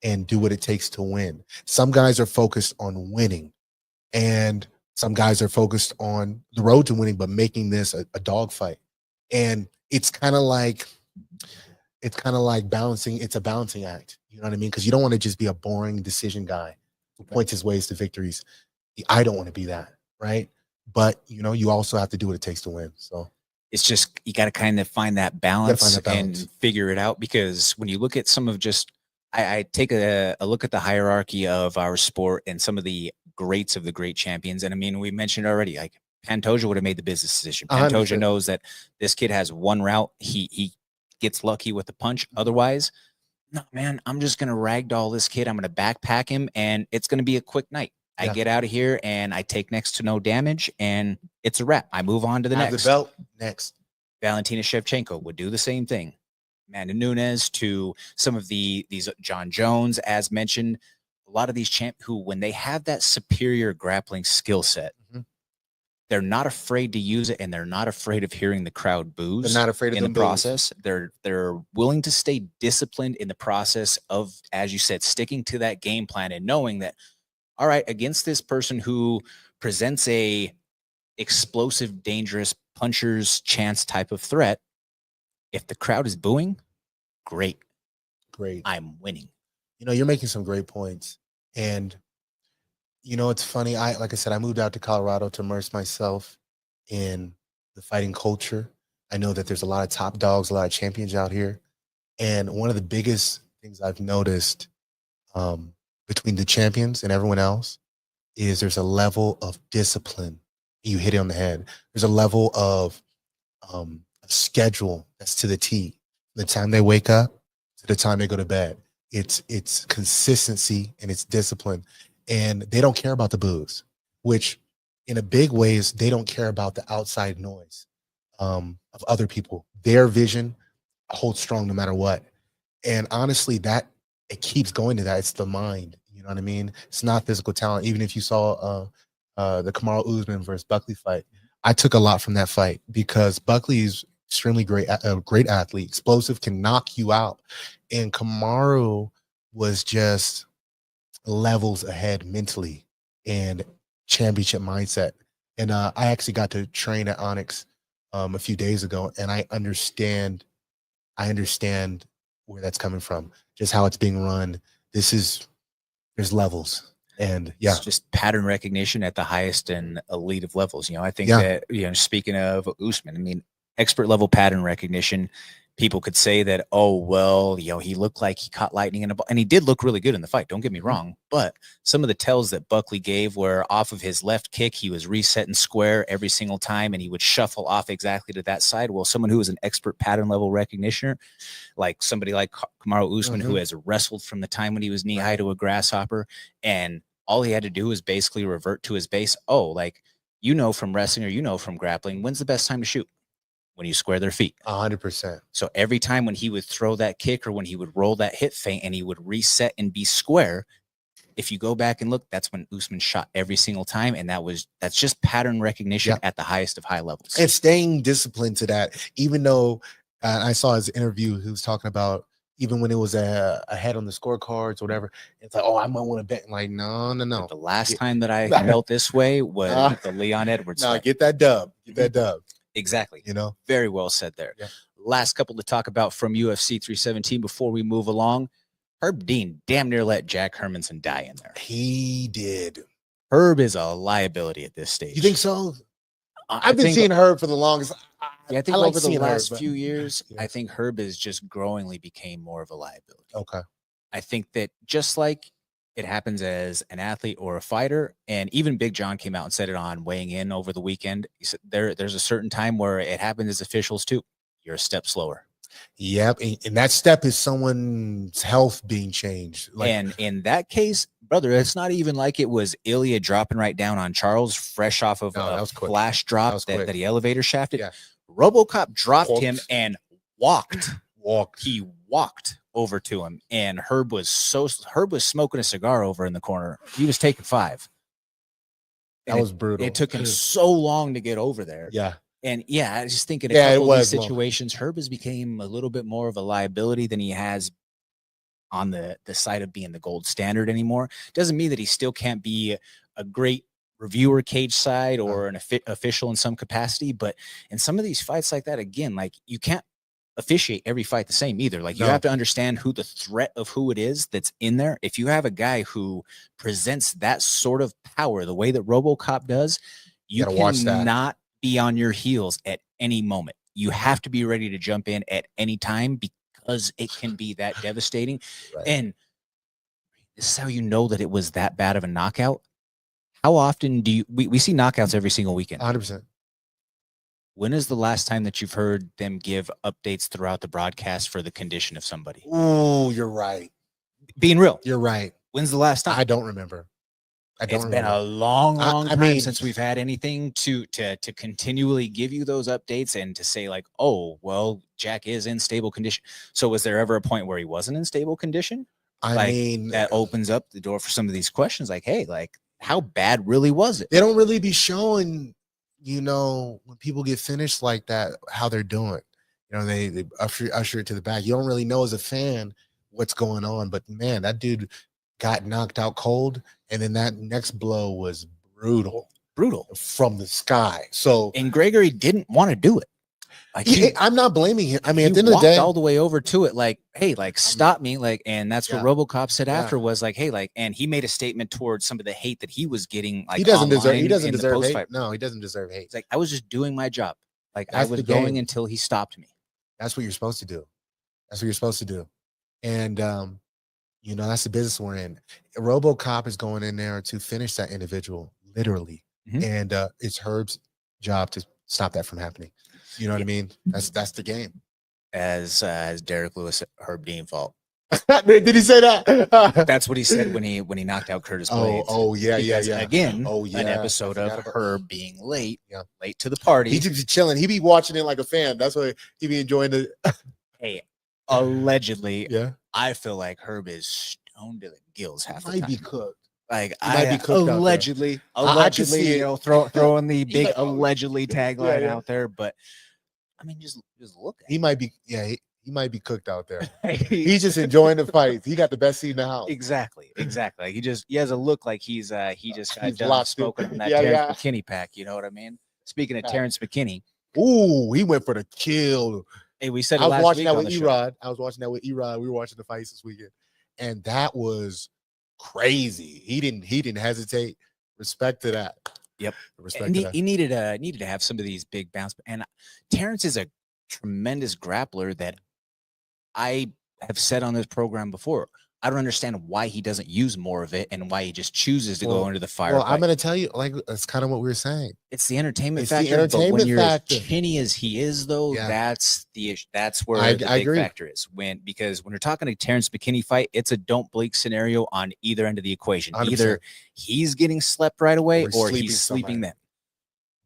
and do what it takes to win. Some guys are focused on winning, and some guys are focused on the road to winning, but making this a dogfight. And it's kind of like balancing. It's a balancing act. You know what I mean? Because you don't want to just be a boring decision guy who points his ways to victories. I don't want to be that, right? But you also have to do what it takes to win. So it's just, you got to kind of find that balance and figure it out. Because when you look at some of I take a look at the hierarchy of our sport and some of the greats of the great champions. And I mean, we mentioned already, like Pantoja would have made the business decision. Pantoja 100%. Knows that this kid has one route. He gets lucky with the punch. Otherwise, no, man, I'm just going to ragdoll this kid. I'm going to backpack him, and it's going to be a quick night. I get out of here and I take next to no damage, and it's a wrap. I move on to the next. The belt next. Valentina Shevchenko would do the same thing. Amanda Nunes, to some of these John Jones, as mentioned, a lot of these who, when they have that superior grappling skill set, mm-hmm. they're not afraid to use it, and they're not afraid of hearing the crowd boos. They're not afraid of in the process. They're willing to stay disciplined in the process of, as you said, sticking to that game plan and knowing that, all right, against this person who presents a explosive, dangerous puncher's chance type of threat, if the crowd is booing, great. I'm winning. You're making some great points. And, it's funny. Like I said, I moved out to Colorado to immerse myself in the fighting culture. I know that there's a lot of top dogs, a lot of champions out here. And one of the biggest things I've noticed between the champions and everyone else is there's a level of discipline. You hit it on the head. There's a level of schedule that's to the T. The time they wake up to the time they go to bed. It's consistency and it's discipline. And they don't care about the boos, which in a big ways, they don't care about the outside noise of other people. Their vision holds strong no matter what. And honestly, that it keeps going to that. It's the mind. You know what I mean? It's not physical talent. Even if you saw the Kamaru Usman versus Buckley fight, I took a lot from that fight, because Buckley is extremely great athlete, explosive, can knock you out. And Kamaru was just levels ahead mentally and championship mindset. And I actually got to train at Onyx a few days ago, and I understand where that's coming from, just how it's being run. There's levels. And it's just pattern recognition at the highest and elite of levels. I think that, speaking of Usman, I mean, expert level pattern recognition. people could say that, oh, well, he looked like he caught lightning in a ball. And he did look really good in the fight. Don't get me wrong. But some of the tells that Buckley gave were off of his left kick, he was resetting square every single time, and he would shuffle off exactly to that side. Well, someone who is an expert pattern level recognitioner, like somebody like Kamaru Usman, who has wrestled from the time when he was knee high to a grasshopper, and all he had to do was basically revert to his base. Oh, like, from wrestling or from grappling, when's the best time to shoot? When you square their feet. 100%. So every time when he would throw that kick or when he would roll that hip feint and he would reset and be square, if you go back and look, that's when Usman shot every single time. And that's just pattern recognition at the highest of high levels. And staying disciplined to that, even though I saw his interview, he was talking about even when it was ahead on the scorecards or whatever, it's like, oh, I might want to bet. Like, no. But the last time that I felt this way was the Leon Edwards. No, get that dub. Get that dub. Exactly. Very well said there. Yeah. Last couple to talk about from UFC 317 before we move along. Herb Dean damn near let Jack Hermanson die in there. He did. Herb is a liability at this stage. You think so? I've been seeing Herb for the longest. I think over the last few years, I think Herb has just growingly became more of a liability. Okay. I think that just like it happens as an athlete or a fighter, and even Big John came out and said it on weighing in over the weekend. He said there's a certain time where it happens as officials too. You're a step slower. Yep, and that step is someone's health being changed. And in that case, brother, it's not even like it was Ilya dropping right down on Charles, fresh off of a flash drop that he elevator shafted. Yeah. RoboCop dropped him and walked. He walked over to him, and Herb was smoking a cigar over in the corner. He was taking 5. That was brutal. It took him so long to get over there. Yeah. And I just think in a couple of these situations, Herb has became a little bit more of a liability than he has on the side of being the gold standard anymore. Doesn't mean that he still can't be a great reviewer cage side or an official in some capacity, but in some of these fights like that, again, like you can't officiate every fight the same either. Like you have to understand who the threat of who it is that's in there. If you have a guy who presents that sort of power the way that RoboCop does, you cannot be on your heels at any moment. You have to be ready to jump in at any time because it can be that devastating. Right. And this is how you know that it was that bad of a knockout. How often do we see knockouts every single weekend? 100%. When is the last time that you've heard them give updates throughout the broadcast for the condition of somebody? Oh, you're right. Being real. You're right. When's the last time? I don't remember. It's been a long time since we've had anything to continually give you those updates and to say like, oh, well, Jack is in stable condition. So was there ever a point where he wasn't in stable condition? I mean, that opens up the door for some of these questions. Like, hey, like how bad really was it? They don't really be showing, when people get finished like that, how they're doing. They usher it to the back. You don't really know as a fan what's going on, but man, that dude got knocked out cold, and then that next blow was brutal from the sky. So, and Gregory didn't want to do it. Like I'm not blaming him. I mean, at the end of the day, all the way over to it, like, hey, like stop me, like, and that's what RoboCop said after was like, hey, like, and he made a statement towards some of the hate that he was getting. Like, he doesn't deserve hate. No, he doesn't deserve hate. It's like I was just doing my job. Like I was going until he stopped me. That's what you're supposed to do. And that's the business we're in. RoboCop is going in there to finish that individual, literally, and it's Herb's job to stop that from happening. You know what I mean? That's the game. As Derek Lewis, Herb Dean fault. Did he say that? That's what he said when he knocked out Curtis Blades. Yeah. Again, an episode of Herb being late to the party. He just chilling. He be watching it like a fan. That's why he be enjoying it. Hey, allegedly, I feel like Herb is stoned to the gills half the time. Might be cooked. Like I might be cooked allegedly, throwing the big allegedly tagline out there. But I mean, just look at he might be, he might be cooked out there. He's just enjoying the fights. He got the best seat in the house. Exactly. Like he has a look like he just got done smoking from that Terrence McKinney pack. You know what I mean? Speaking of Terrence McKinney, he went for the kill. Hey, we said I was watching that with Erod. We were watching the fights this weekend, and that was crazy. He didn't hesitate. Respect to that. Yep. Respect to that. He needed to have some of these big bounce. And Terrence is a tremendous grappler that I have said on this program before, I don't understand why he doesn't use more of it and why he just chooses to go under the fire. Well, I'm going to tell you, like, that's kind of what we were saying. It's the entertainment It's factor. the entertainment but when you're factor. as chinny as he is, though, Yeah. that's the issue. That's where the big factor is. Because when you're talking a Terrence McKinney fight, it's a don't blink scenario on either end of the equation. 100%. Either he's getting slept right away or he's sleeping them.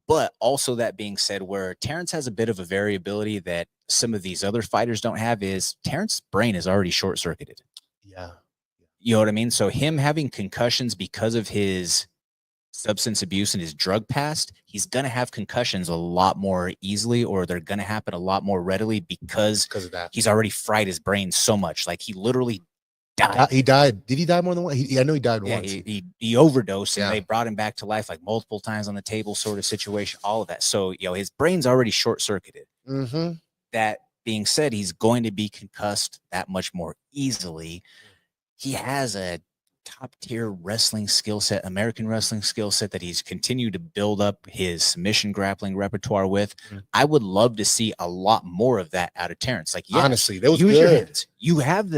But also, that being said, where Terrence has a bit of a variability that some of these other fighters don't have is Terrence's brain is already short-circuited. Yeah. You know what I mean? So him having concussions because of his substance abuse and his drug past, he's going to have concussions a lot more easily, or they're going to happen a lot more readily because of that. He's already fried his brain so much. Like, he literally died. He died. Did he die more than once? I know he died once. He overdosed, and they brought him back to life like multiple times on the table sort of situation, all of that. So, his brain's already short-circuited. Mm-hmm. That being said, he's going to be concussed that much more easily. He has a top-tier wrestling skill set, American wrestling skill set that he's continued to build up his submission grappling repertoire with. I would love to see a lot more of that out of Terrence. Like, honestly, that was use good. Your hands. You have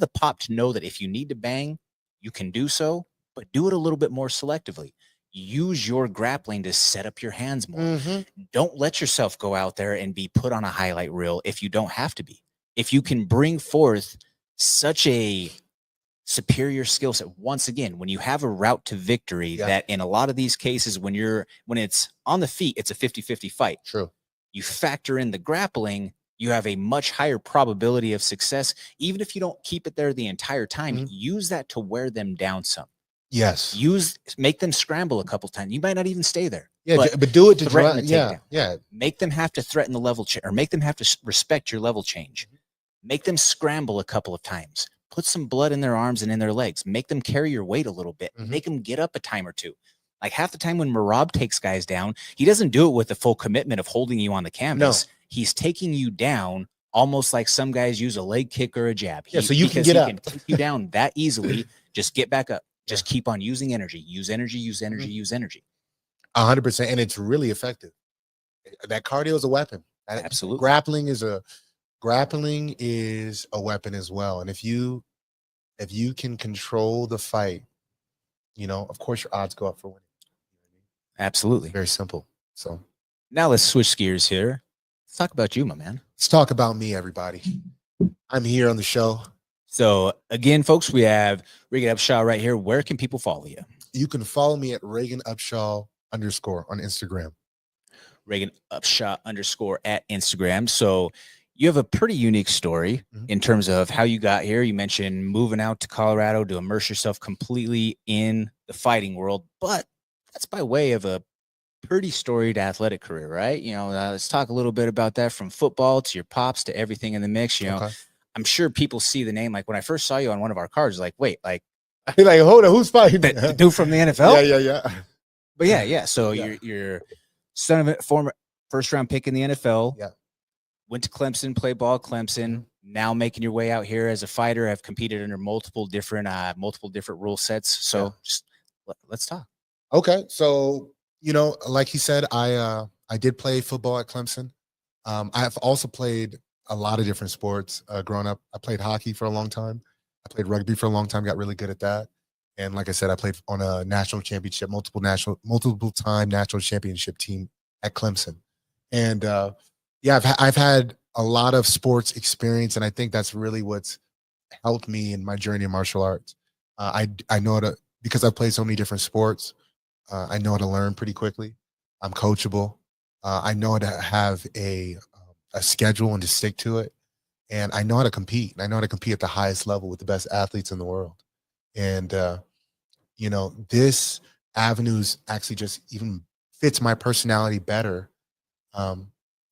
the pop to know that if you need to bang, you can do so, but do it a little bit more selectively. Use your grappling to set up your hands more. Mm-hmm. Don't let yourself go out there and be put on a highlight reel if you don't have to be. If you can bring forth such a superior skill set, once again, when you have a route to victory, that in a lot of these cases, when it's on the feet, it's a 50-50 fight. True. You factor in the grappling, you have a much higher probability of success. Even if you don't keep it there the entire time, use that to wear them down some. Yes. Make them scramble a couple times. You might not even stay there. Yeah, but do it to threaten the takedown. Yeah. Make them have to threaten the level change, or make them have to respect your level change. Make them scramble a couple of times. Put some blood in their arms and in their legs. Make them carry your weight a little bit. Make them get up a time or two. Like, half the time when Merab takes guys down, he doesn't do it with the full commitment of holding you on the canvas. No. He's taking you down almost like some guys use a leg kick or a jab. So you can get up. He can take you down that easily. Just get back up. Just keep on using energy. Use energy, use energy, use energy. 100%. And it's really effective. That cardio is a weapon. Absolutely. Grappling is a weapon as well. And if you can control the fight, of course your odds go up for winning. Absolutely. Very simple. So now let's switch gears here. Let's talk about you, my man. Let's talk about me, everybody. I'm here on the show. So again, folks, we have Regan Upshaw right here. Where can people follow you? You can follow me at Regan Upshaw _ on Instagram. Regan Upshaw _ at Instagram. So you have a pretty unique story in terms of how you got here. You mentioned moving out to Colorado to immerse yourself completely in the fighting world, but that's by way of a pretty storied athletic career, right? Let's talk a little bit about that, from football to your pops to everything in the mix. I'm sure people see the name. Like, when I first saw you on one of our cards, like, wait, like, hold on, who's fighting? The dude from the NFL? Yeah. But yeah. So you're son of a former first-round pick in the NFL. Yeah. Went to Clemson, played ball at Clemson. Now making your way out here as a fighter. Have competed under multiple different rule sets. So just let's talk. Okay, so like he said, I did play football at Clemson. I've also played a lot of different sports growing up. I played hockey for a long time. I played rugby for a long time. Got really good at that. And like I said, I played on a national championship, multiple time national championship team at Clemson. And I've had a lot of sports experience, and I think that's really what's helped me in my journey in martial arts. I know how to, because I've played so many different sports. I know how to learn pretty quickly. I'm coachable. I know how to have a schedule and to stick to it. And I know how to compete. And I know how to compete at the highest level with the best athletes in the world. And, this avenues actually just even fits my personality better.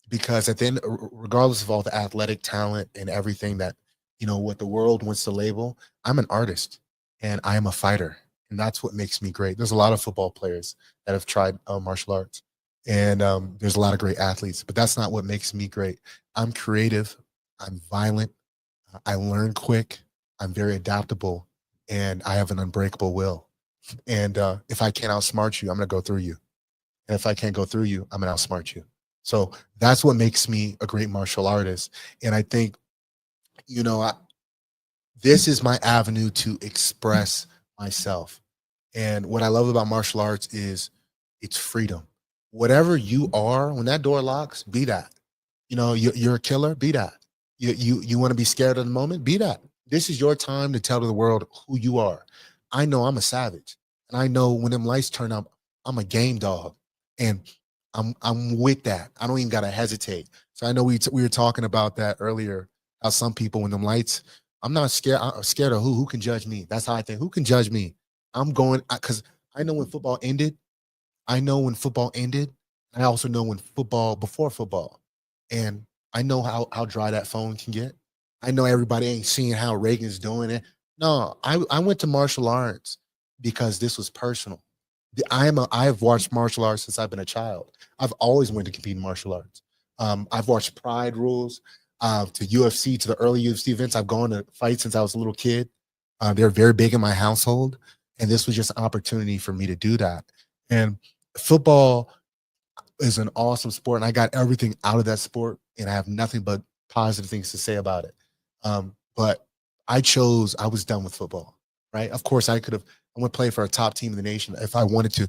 Because at the end, regardless of all the athletic talent and everything that, what the world wants to label, I'm an artist and I am a fighter. And that's what makes me great. There's a lot of football players that have tried martial arts, and there's a lot of great athletes, but that's not what makes me great. I'm creative. I'm violent. I learn quick. I'm very adaptable, and I have an unbreakable will. And if I can't outsmart you, I'm going to go through you. And if I can't go through you, I'm going to outsmart you. So that's what makes me a great martial artist. And I think you know, this is my avenue to express myself. And what I love about martial arts is it's freedom. Whatever you are, when that door locks, be that. You know, you're a killer, be that. You want to be scared of the moment, be that. This is your time to tell to the world who you are. I know I'm a savage, and I know when them lights turn up, I'm a game dog, and I'm with that. I don't even gotta hesitate. So I know we were talking about that earlier. How some people when them lights, I'm not scared. I'm scared of who can judge me. That's how I think. Who can judge me? I'm going because I know when football ended. I know when football ended. I also know when football before football, and I know how dry that phone can get. I know everybody ain't seeing how Reagan's doing it. No, I went to martial arts because this was personal. I've watched martial arts since I've been a child. I've always wanted to compete in martial arts. I've watched Pride Rules to UFC to the early UFC events. I've gone to fights since I was a little kid. They're very big in my household, and this was just an opportunity for me to do that. And football is an awesome sport, and I got everything out of that sport, and I have nothing but positive things to say about it. But I was done with football, right? Of course, I went play for a top team in the nation. If I wanted to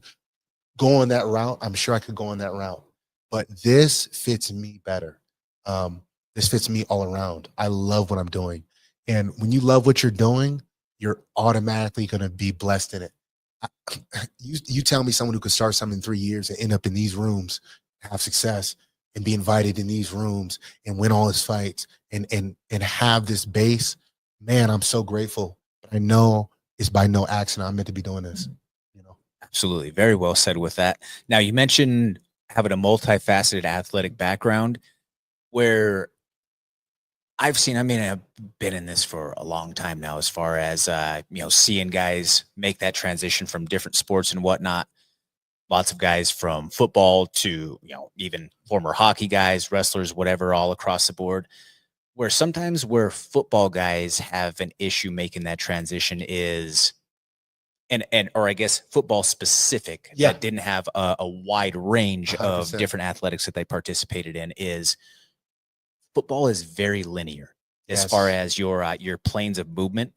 go on that route, I'm sure I could go on that route. But this fits me better. This fits me all around. I love what I'm doing. And when you love what you're doing, you're automatically going to be blessed in it. You tell me someone who could start something in 3 years and end up in these rooms, have success, and be invited in these rooms and win all his fights and have this base. Man, I'm so grateful. But I know it's by no accident I'm meant to be doing this. You know, Absolutely. Very well said with that. Now, you mentioned having a multifaceted athletic background where I've been in this for a long time now, as far as, seeing guys make that transition from different sports and whatnot. Lots of guys from football to, even former hockey guys, wrestlers, whatever, all across the board. Where football guys have an issue making that transition is, or I guess football specific, Yeah. that didn't have a wide range of 100%. different athletics that they participated in, is football is very linear as Yes. far as your planes of movement.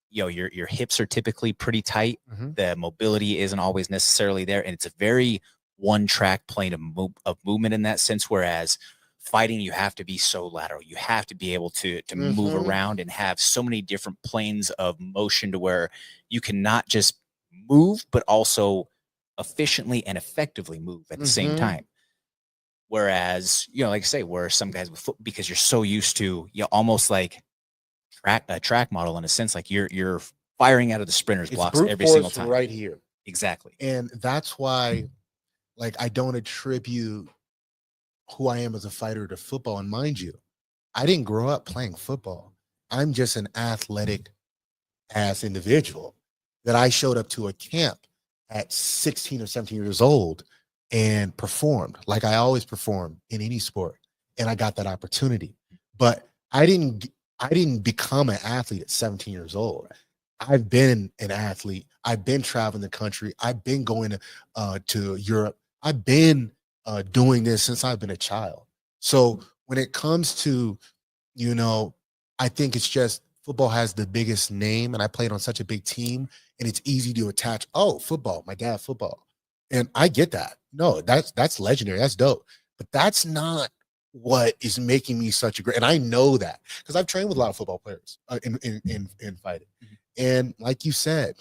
Your hips are typically pretty tight. Mhm. The mobility isn't always necessarily there, and it's a very one track plane of movement in that sense. Whereas fighting, you have to be so lateral. You have to be able to move Mhm. around and have so many different planes of motion to where you can not just move, but also efficiently and effectively move at the same Mhm. time. Whereas, like I say, where some guys with foot, because you're so used to, almost like a track model in a sense, like you're firing out of the sprinter's It's blocks brute every single force time. right here. Exactly. And that's why, like, I don't attribute who I am as a fighter to football. And mind you, I didn't grow up playing football. I'm just an athletic ass individual that I showed up to a camp at 16 or 17 years old and performed like I always perform in any sport. And I got that opportunity. But I didn't become an athlete at 17 years old. I've been an athlete. I've been traveling the country. I've been going to Europe. I've been doing this since I've been a child. So when it comes to, you know, I think it's just football has the biggest name, and I played on such a big team, and it's easy to attach. Oh, football, my dad, football, and I get that. No, that's legendary. That's dope. But that's not what is making me such a great. And I know that because I've trained with a lot of football players in fighting, Mhm. and like you said,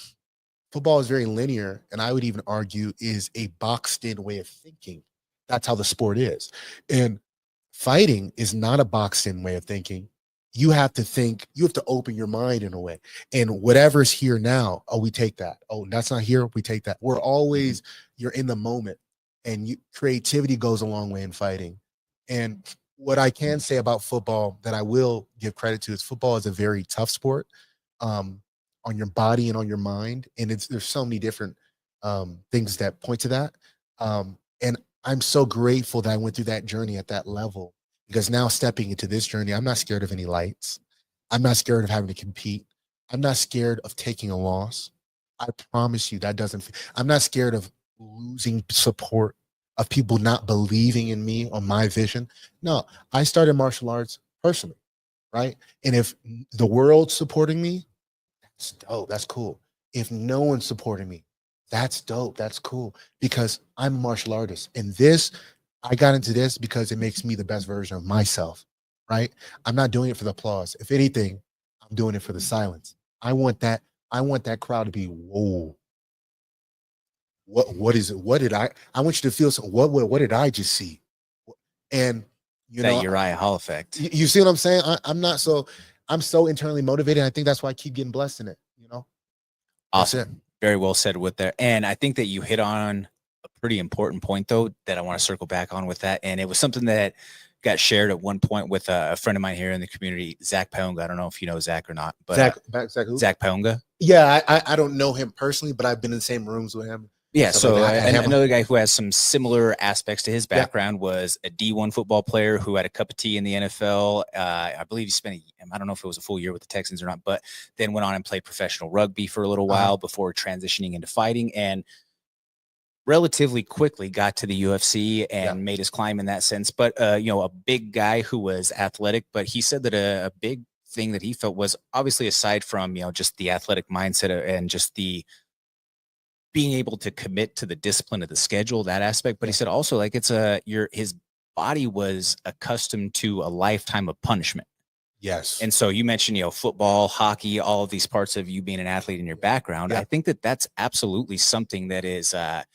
football is very linear, and I would even argue is a boxed in way of thinking. That's how the sport is. And fighting is not a boxed in way of thinking. You have to think, you have to open your mind in a way. And whatever's here now, oh, we take that. Oh, that's not here, we take that. We're always, you're in the moment, and creativity goes a long way in fighting. And what I can say about football that I will give credit to is football is a very tough sport. Um, on your body and on your mind. And there's so many different things that point to that. And I'm so grateful that I went through that journey at that level because now stepping into this journey, I'm not scared of any lights. I'm not scared of having to compete. I'm not scared of taking a loss. I promise you that doesn't, I'm not scared of losing support, of people not believing in me or my vision. No, I started martial arts personally. right? And if the world's supporting me, that's dope. That's cool. If no one's supporting me, that's dope. That's cool because I'm a martial artist. And I got into this because it makes me the best version of myself, right? I'm not doing it for the applause. If anything, I'm doing it for the silence. I want that crowd to be, whoa. What is it? What did I want you to feel what did I just see? And that Uriah Hall effect. You see what I'm saying? I'm so internally motivated. I think that's why I keep getting blessed in it, Awesome. Very well said with there. And I think that you hit on a pretty important point though, that I want to circle back on with that. And it was something that got shared at one point with a friend of mine here in the community, Zach Paunga. I don't know if you know Zach or not, but Zach Paunga. Yeah. I don't know him personally, but I've been in the same rooms with him. Yeah, so another guy who has some similar aspects to his background was a D1 football player who had a cup of tea in the NFL. I believe he spent, I don't know if it was a full year with the Texans or not, but then went on and played professional rugby for a little while before transitioning into fighting, and relatively quickly got to the UFC and made his climb in that sense. But, a big guy who was athletic, but he said that a big thing that he felt was obviously aside from, just the athletic mindset and just the being able to commit to the discipline of the schedule, that aspect. But he said also like his body was accustomed to a lifetime of punishment. Yes. And so you mentioned, football, hockey, all of these parts of you being an athlete in your background. I think that that's absolutely something that is, that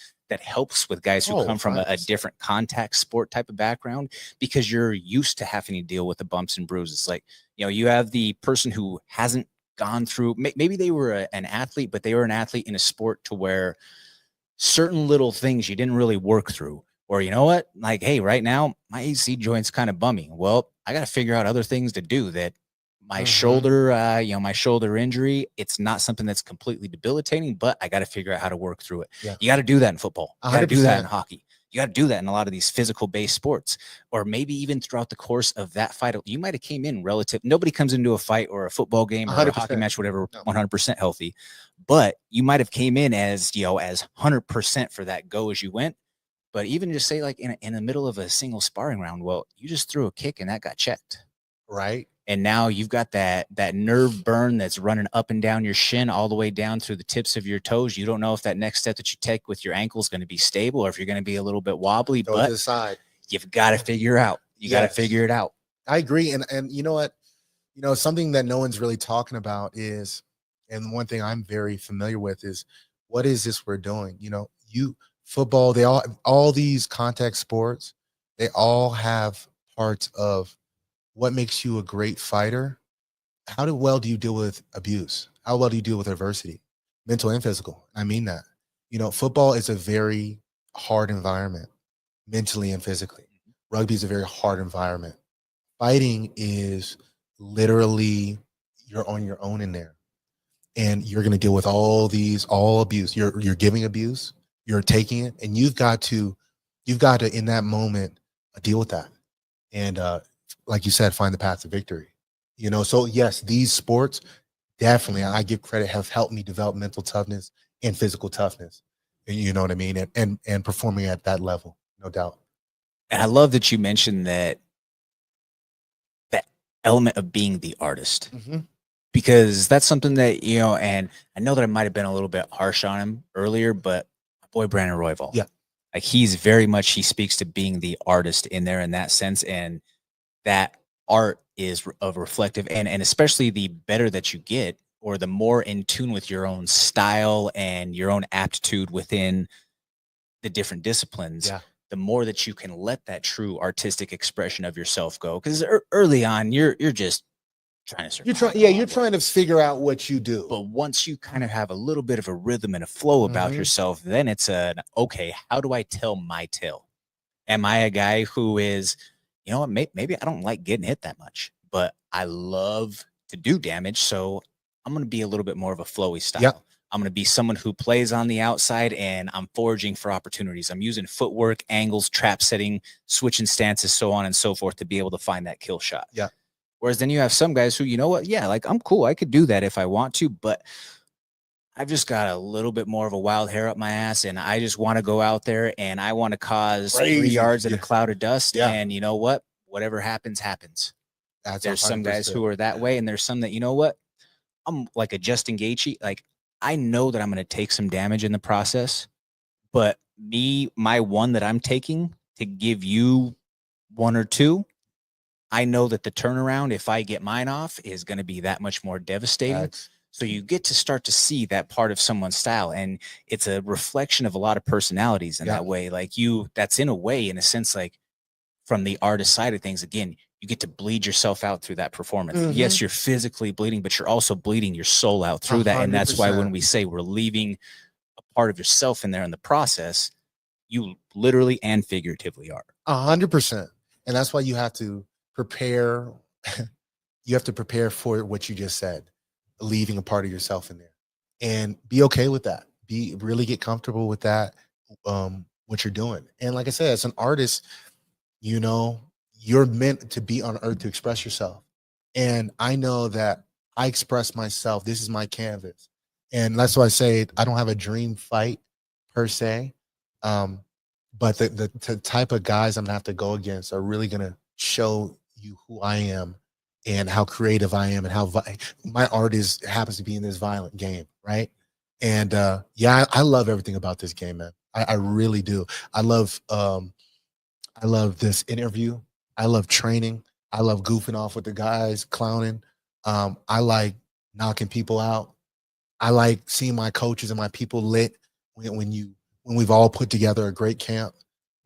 helps with guys who come from a different contact sport type of background, because you're used to having to deal with the bumps and bruises. Like, you have the person who hasn't gone through, maybe they were an athlete, but they were an athlete in a sport to where certain little things you didn't really work through, or what, like, hey, right now my AC joint's kind of bummy. Well, I got to figure out other things to do. That my shoulder, my shoulder injury, it's not something that's completely debilitating, but I got to figure out how to work through it. You got to do that in football. You got to do that in hockey. You got to do that in a lot of these physical based sports, or maybe even throughout the course of that fight. You might have came in nobody comes into a fight or a football game or a hockey match, whatever, 100% healthy, but you might have came in as 100% for that go as you went. But even just say like in the middle of a single sparring round, well, you just threw a kick and that got checked. Right. And now you've got that nerve burn that's running up and down your shin all the way down through the tips of your toes. You don't know if that next step that you take with your ankle is going to be stable or if you're going to be a little bit wobbly, but you've got to figure out. You got to figure it out. I agree. And you know what? Something that no one's really talking about is, and one thing I'm very familiar with is, what is this we're doing? Football, all these contact sports, they all have parts of what makes you a great fighter. How well do you deal with abuse? How well do you deal with adversity, mental and physical? I mean that. Football is a very hard environment, mentally and physically. Rugby is a very hard environment. Fighting is literally, you're on your own in there, and you're going to deal with all abuse. You're giving abuse, you're taking it, and you've got to in that moment deal with that. And like you said, find the path to victory. So yes, these sports definitely, I give credit, have helped me develop mental toughness and physical toughness. And you know what I mean? And performing at that level, no doubt. And I love that you mentioned that element of being the artist, because that's something that, and I know that I might've been a little bit harsh on him earlier, but my boy, Brandon Royval, like he speaks to being the artist in there in that sense. And that art is of reflective, and especially the better that you get, or the more in tune with your own style and your own aptitude within the different disciplines, the more that you can let that true artistic expression of yourself go. Because early on, you're just trying to you're trying to figure out what you do. But once you kind of have a little bit of a rhythm and a flow about yourself, then it's okay, how do I tell my tale? Am I a guy who is, maybe I don't like getting hit that much, but I love to do damage. So I'm going to be a little bit more of a flowy style. I'm going to be someone who plays on the outside, and I'm foraging for opportunities. I'm using footwork, angles, trap setting, switching stances, so on and so forth, to be able to find that kill shot. Whereas then you have some guys who, like, I'm cool, I could do that if I want to, but I've just got a little bit more of a wild hair up my ass, and I just want to go out there and I want to cause 3 yards in a cloud of dust. And you know what? Whatever happens, happens. There's some guys who are that way, and there's some that, you know what, I'm like a Justin Gaethje. Like, I know that I'm going to take some damage in the process, but my one that I'm taking to give you 1 or 2, I know that the turnaround, if I get mine off, is going to be that much more devastating. So you get to start to see that part of someone's style, and it's a reflection of a lot of personalities in that way. Like that's in a way, in a sense, like from the artist side of things, again, you get to bleed yourself out through that performance. Yes, you're physically bleeding, but you're also bleeding your soul out through 100%. That. And that's why when we say we're leaving a part of yourself in there in the process, you literally and figuratively are. 100%. And that's why you have to prepare. You have to prepare for what you just said, leaving a part of yourself in there, and be okay with that. Really get comfortable with that, what you're doing. And like I said, as an artist, you know, you're meant to be on earth to express yourself. And I know that I express myself. This is my canvas. And that's why I say I don't have a dream fight per se. But the type of guys I'm gonna have to go against are really gonna show you who I am and how creative I am and how my art happens to be in this violent game, right? And I love everything about this game, man. I really do. I love this interview. I love training. I love goofing off with the guys, clowning. I like knocking people out. I like seeing my coaches and my people lit when we've all put together a great camp.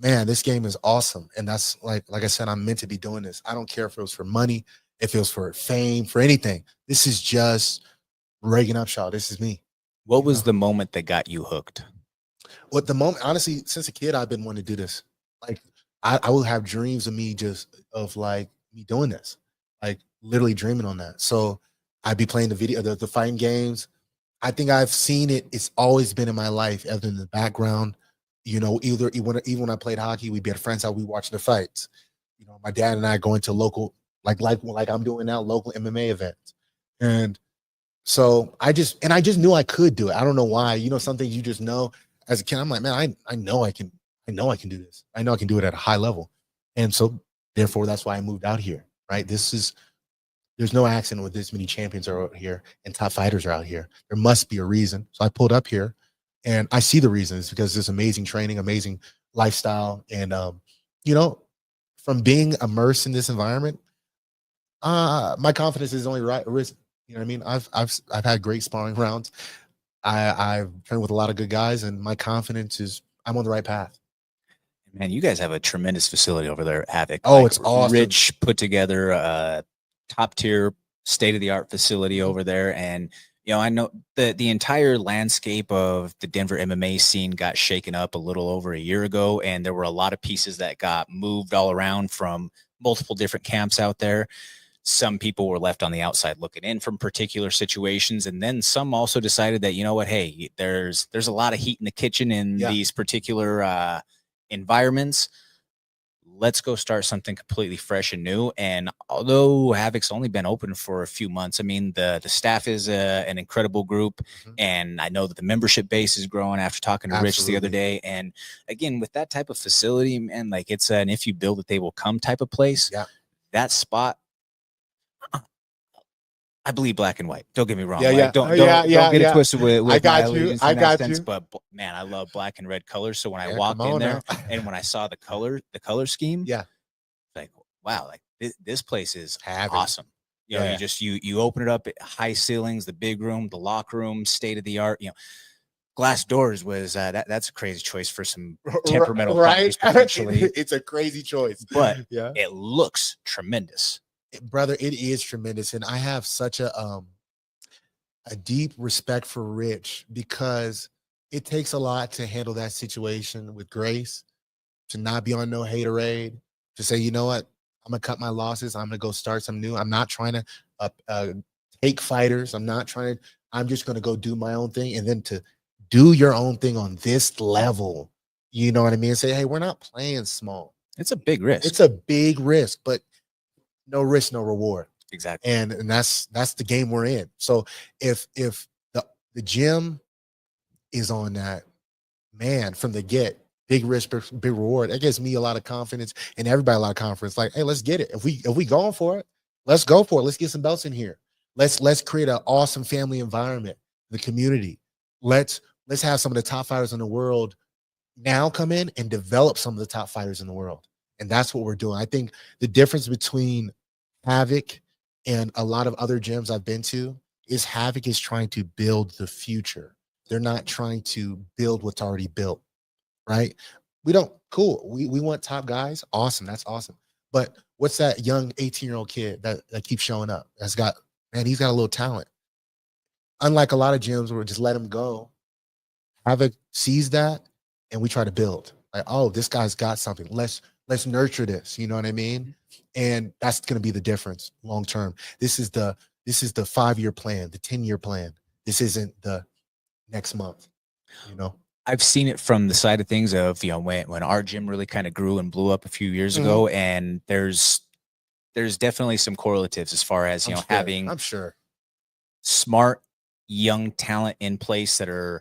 Man, this game is awesome. And that's like I said, I'm meant to be doing this. I don't care if it was for money, if it was for fame, for anything. This is just Regan Upshaw. This is me. What was the moment that got you hooked? What the moment, honestly, since a kid, I've been wanting to do this. Like, I will have dreams of me me doing this, like literally dreaming on that. So I'd be playing the fighting games. I think I've seen it. It's always been in my life, other than the background. You know, even when I played hockey, we'd be at friends' house, we watch the fights. You know, my dad and I going to local, like I'm doing now, local MMA events. And so I just knew I could do it. I don't know why. You know, some things you just know as a kid. I'm like, man, I know I can do this. I know I can do it at a high level. And so therefore, that's why I moved out here, right? There's no accident with this many champions are out here and top fighters are out here. There must be a reason. So I pulled up here, and I see the reasons, because there's amazing training, amazing lifestyle. And, you know, from being immersed in this environment, my confidence is only risen. You know what I mean? I've had great sparring rounds. I've trained with a lot of good guys, and my confidence is I'm on the right path. Man, you guys have a tremendous facility over there at Havoc. Oh, it's awesome. Rich put together, top tier, state of the art facility over there. And, you know, I know the entire landscape of the Denver MMA scene got shaken up a little over a year ago. And there were a lot of pieces that got moved all around from multiple different camps out there. Some people were left on the outside looking in from particular situations. And then some also decided that, you know what, hey, there's a lot of heat in the kitchen in these particular environments. Let's go start something completely fresh and new. And although Havoc's only been open for a few months, I mean, the staff is an incredible group. And I know that the membership base is growing after talking to Rich the other day. And again, with that type of facility, man, like it's an if you build it, they will come type of place. That spot, I believe black and white. Don't get me wrong. Don't get it twisted with I got you. But man, I love black and red colors. So when I walked in there and when I saw the color scheme, like, wow, like this place is awesome. You know, you open it up at high ceilings, the big room, the locker room, state of the art. You know, glass doors was that's a crazy choice for some temperamental fighters potentially. It's a crazy choice, but it looks tremendous. Brother, it is tremendous. And I have such a deep respect for Rich, because it takes a lot to handle that situation with grace, to not be on no haterade, to say, you know what, I'm gonna cut my losses, I'm gonna go start some new. I'm not trying to take fighters. I'm just gonna go do my own thing. And then to do your own thing on this level, you know what I mean? Say, hey, we're not playing small. It's a big risk. It's a big risk, but no risk, no reward. Exactly. And that's the game we're in. So if the gym is on that, man, from the get, big risk, big reward, that gives me a lot of confidence and everybody a lot of confidence. Like, hey, let's get it. If we going for it, Let's go for it. Let's get some belts in here. Let's create an awesome family environment, the community. Let's have some of the top fighters in the world now come in and develop some of the top fighters in the world. And that's what we're doing. I think the difference between Havoc and a lot of other gyms I've been to is Havoc is trying to build the future. They're not trying to build what's already built, right? We don't, cool. We want top guys. Awesome. That's awesome. But what's that young 18-year-old kid that keeps showing up? He's got a little talent. Unlike a lot of gyms where we just let him go, Havoc sees that and we try to build. Like, oh, this guy's got something. Let's nurture this. You know what I mean? And that's going to be the difference long term. This is the 5-year plan, the 10-year plan. This isn't the next month, you know. I've seen it from the side of things of, you know, when our gym really kind of grew and blew up a few years ago, and there's definitely some correlatives as far as, you know, having, I'm sure, smart young talent in place that are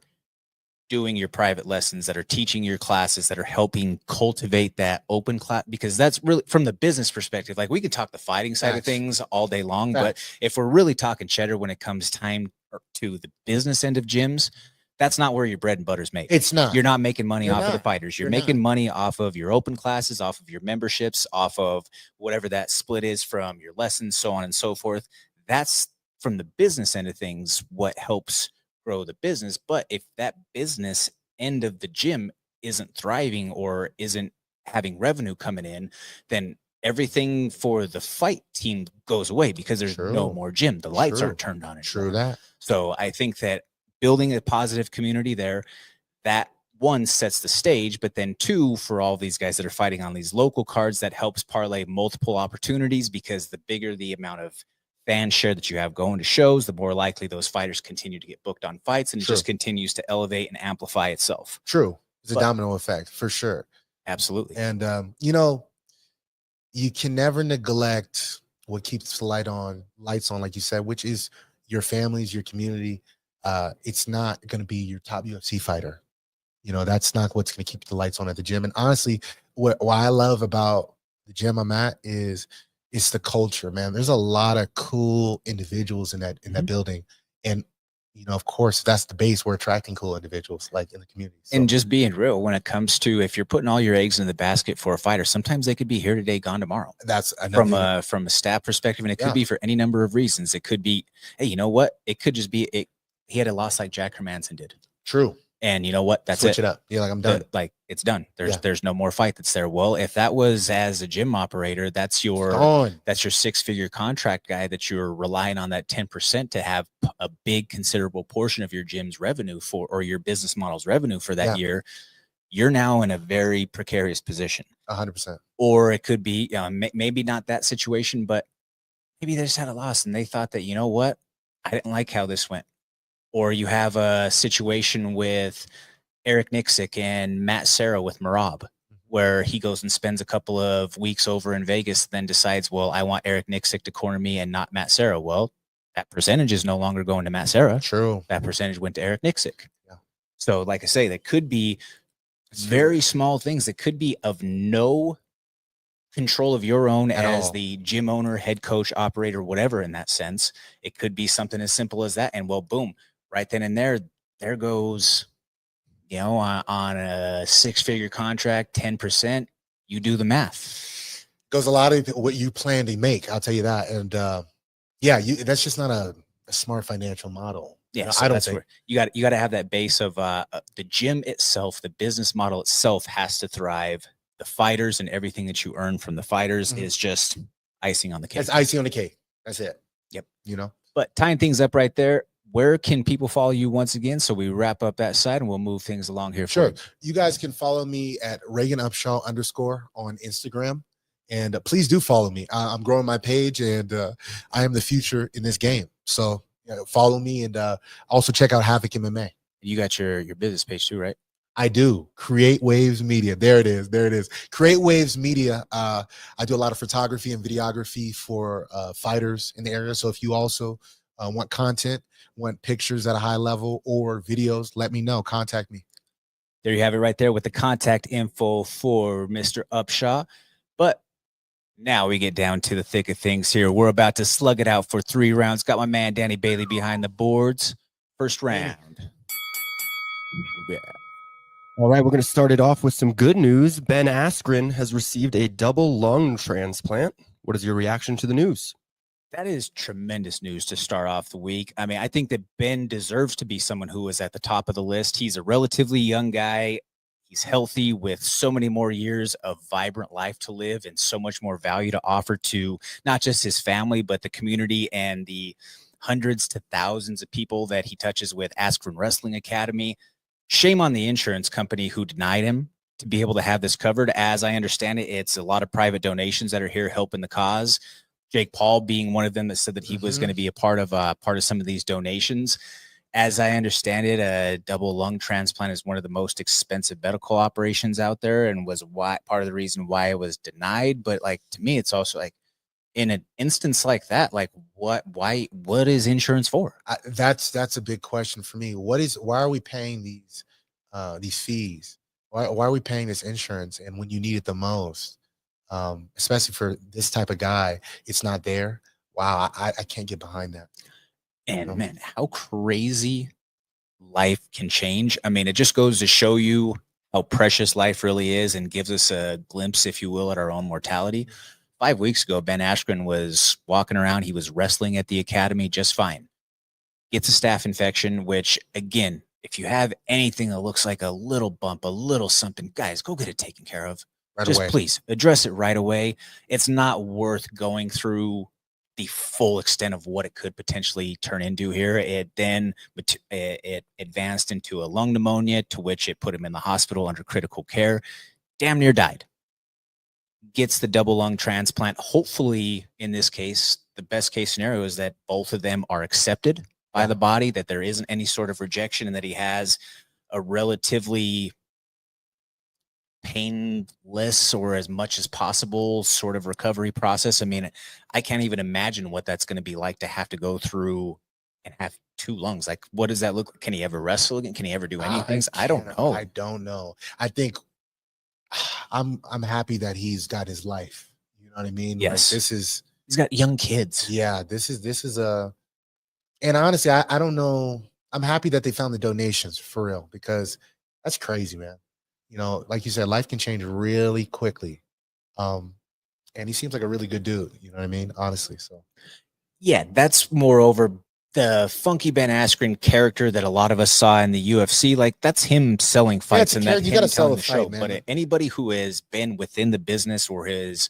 doing your private lessons, that are teaching your classes, that are helping cultivate that open class, because that's really from the business perspective. Like, we could talk the fighting side of things all day long, but if we're really talking cheddar when it comes time to the business end of gyms, that's not where your bread and butter's made. It's not. You're not making money off of the fighters. You're making money off of your open classes, off of your memberships, off of whatever that split is from your lessons, so on and so forth. That's from the business end of things what helps grow the business. But if that business end of the gym isn't thriving or isn't having revenue coming in, then everything for the fight team goes away because there's no more gym. The lights aren't turned on anymore. So I think that building a positive community there, that one sets the stage, but then two, for all these guys that are fighting on these local cards, that helps parlay multiple opportunities, because the bigger the amount of fan share that you have going to shows, the more likely those fighters continue to get booked on fights, and it just continues to elevate and amplify itself. True. It's a domino effect for sure. Absolutely. And, you know, you can never neglect what keeps the lights on, like you said, which is your families, your community. It's not going to be your top UFC fighter. You know, that's not what's going to keep the lights on at the gym. And honestly, what I love about the gym I'm at is it's the culture, man. There's a lot of cool individuals in that building. And, you know, of course, that's the base. We're attracting cool individuals like in the community. So. And just being real when it comes to, if you're putting all your eggs in the basket for a fighter, sometimes they could be here today, gone tomorrow. That's from a staff perspective. And it could be for any number of reasons. It could be, hey, you know what? It could just be he had a loss like Jack Hermanson did. True. And you know what? That's Switch it up. You're like, I'm done. Like, it's done. There's no more fight that's there. Well, if that was as a gym operator, that's your 6-figure contract guy that you're relying on that 10% to have a big considerable portion of your gym's revenue for, or your business model's revenue for that year. You're now in a very precarious position. 100%. Or it could be maybe not that situation, but maybe they just had a loss and they thought that, you know what? I didn't like how this went. Or you have a situation with Eric Nixick and Matt Serra with Marab, where he goes and spends a couple of weeks over in Vegas, then decides, well, I want Eric Nixick to corner me and not Matt Serra. Well, that percentage is no longer going to Matt Serra. True. That percentage went to Eric Nixick. Yeah. So like I say, that could be very small things that could be of no control of your own as the gym owner, head coach, operator, whatever in that sense. It could be something as simple as that. And well, boom, right then and there goes, you know, on a 6-figure contract, 10%, you do the math. Goes a lot of what you plan to make. I'll tell you that. And that's just not a smart financial model. Yeah, so I don't think you got to have that base of the gym itself, the business model itself has to thrive. The fighters and everything that you earn from the fighters is just icing on the cake. That's icing on the cake. That's it. Yep. You know, but tying things up right there, where can people follow you once again? So we wrap up that side and we'll move things along here. Sure. You guys can follow me at Regan Upshaw _ on Instagram. And please do follow me. I'm growing my page and I am the future in this game. So follow me and also check out Havoc MMA. You got your business page too, right? I do. Create Waves Media. There it is. Create Waves Media. I do a lot of photography and videography for fighters in the area. So if you also want content, want pictures at a high level or videos, let me know. Contact me. There you have it right there with the contact info for Mr. Upshaw. But Now we get down to the thick of things here. We're about to slug it out for 3 rounds. Got my man Danny Bailey behind the boards. First round. Yeah. All right, we're going to start it off with some good news. Ben Askren has received a double lung transplant. What is your reaction to the news? That is tremendous news to start off the week. I mean, I think that Ben deserves to be someone who is at the top of the list. He's a relatively young guy. He's healthy with so many more years of vibrant life to live and so much more value to offer to not just his family, but the community and the hundreds to thousands of people that he touches with Askren Wrestling Academy. Shame on the insurance company who denied him to be able to have this covered. As I understand it, it's a lot of private donations that are here helping the cause. Jake Paul being one of them that said that he was going to be a part of some of these donations. As I understand it, a double lung transplant is one of the most expensive medical operations out there, and was part of the reason why it was denied. But like, to me, it's also like, in an instance like that, like what is insurance for? That's a big question for me. Why are we paying these fees? Why are we paying this insurance? And when you need it the most, especially for this type of guy, it's not there. Wow, I can't get behind that. And man, how crazy life can change. I mean, it just goes to show you how precious life really is, and gives us a glimpse, if you will, at our own mortality. 5 weeks ago, Ben Askren was walking around. He was wrestling at the academy just fine. Gets a staph infection, which, again, if you have anything that looks like a little bump, a little something, guys, go get it taken care of. Just please address it right away. It's not worth going through the full extent of what it could potentially turn into here. It then it advanced into a lung pneumonia, to which it put him in the hospital under critical care. Damn near died. Gets the double lung transplant. Hopefully, in this case, the best case scenario is that both of them are accepted by the body, that there isn't any sort of rejection, and that he has a relatively painless, or as much as possible, sort of recovery process. I mean, I can't even imagine what that's going to be like to have to go through and have 2 lungs. Like, what does that look like? Can he ever wrestle again? Can he ever do anything? I don't know. I don't know. I think I'm happy that he's got his life. You know what I mean? Yes. Like, he's got young kids. Yeah, this is a, and honestly, I don't know. I'm happy that they found the donations, for real, because that's crazy, man. You know, like you said, life can change really quickly. And he seems like a really good dude. You know what I mean? Honestly. So yeah, that's moreover the funky Ben Askren character that a lot of us saw in the UFC. Like, that's him selling fights, and that you got to sell the show. Man. But anybody who has been within the business, or has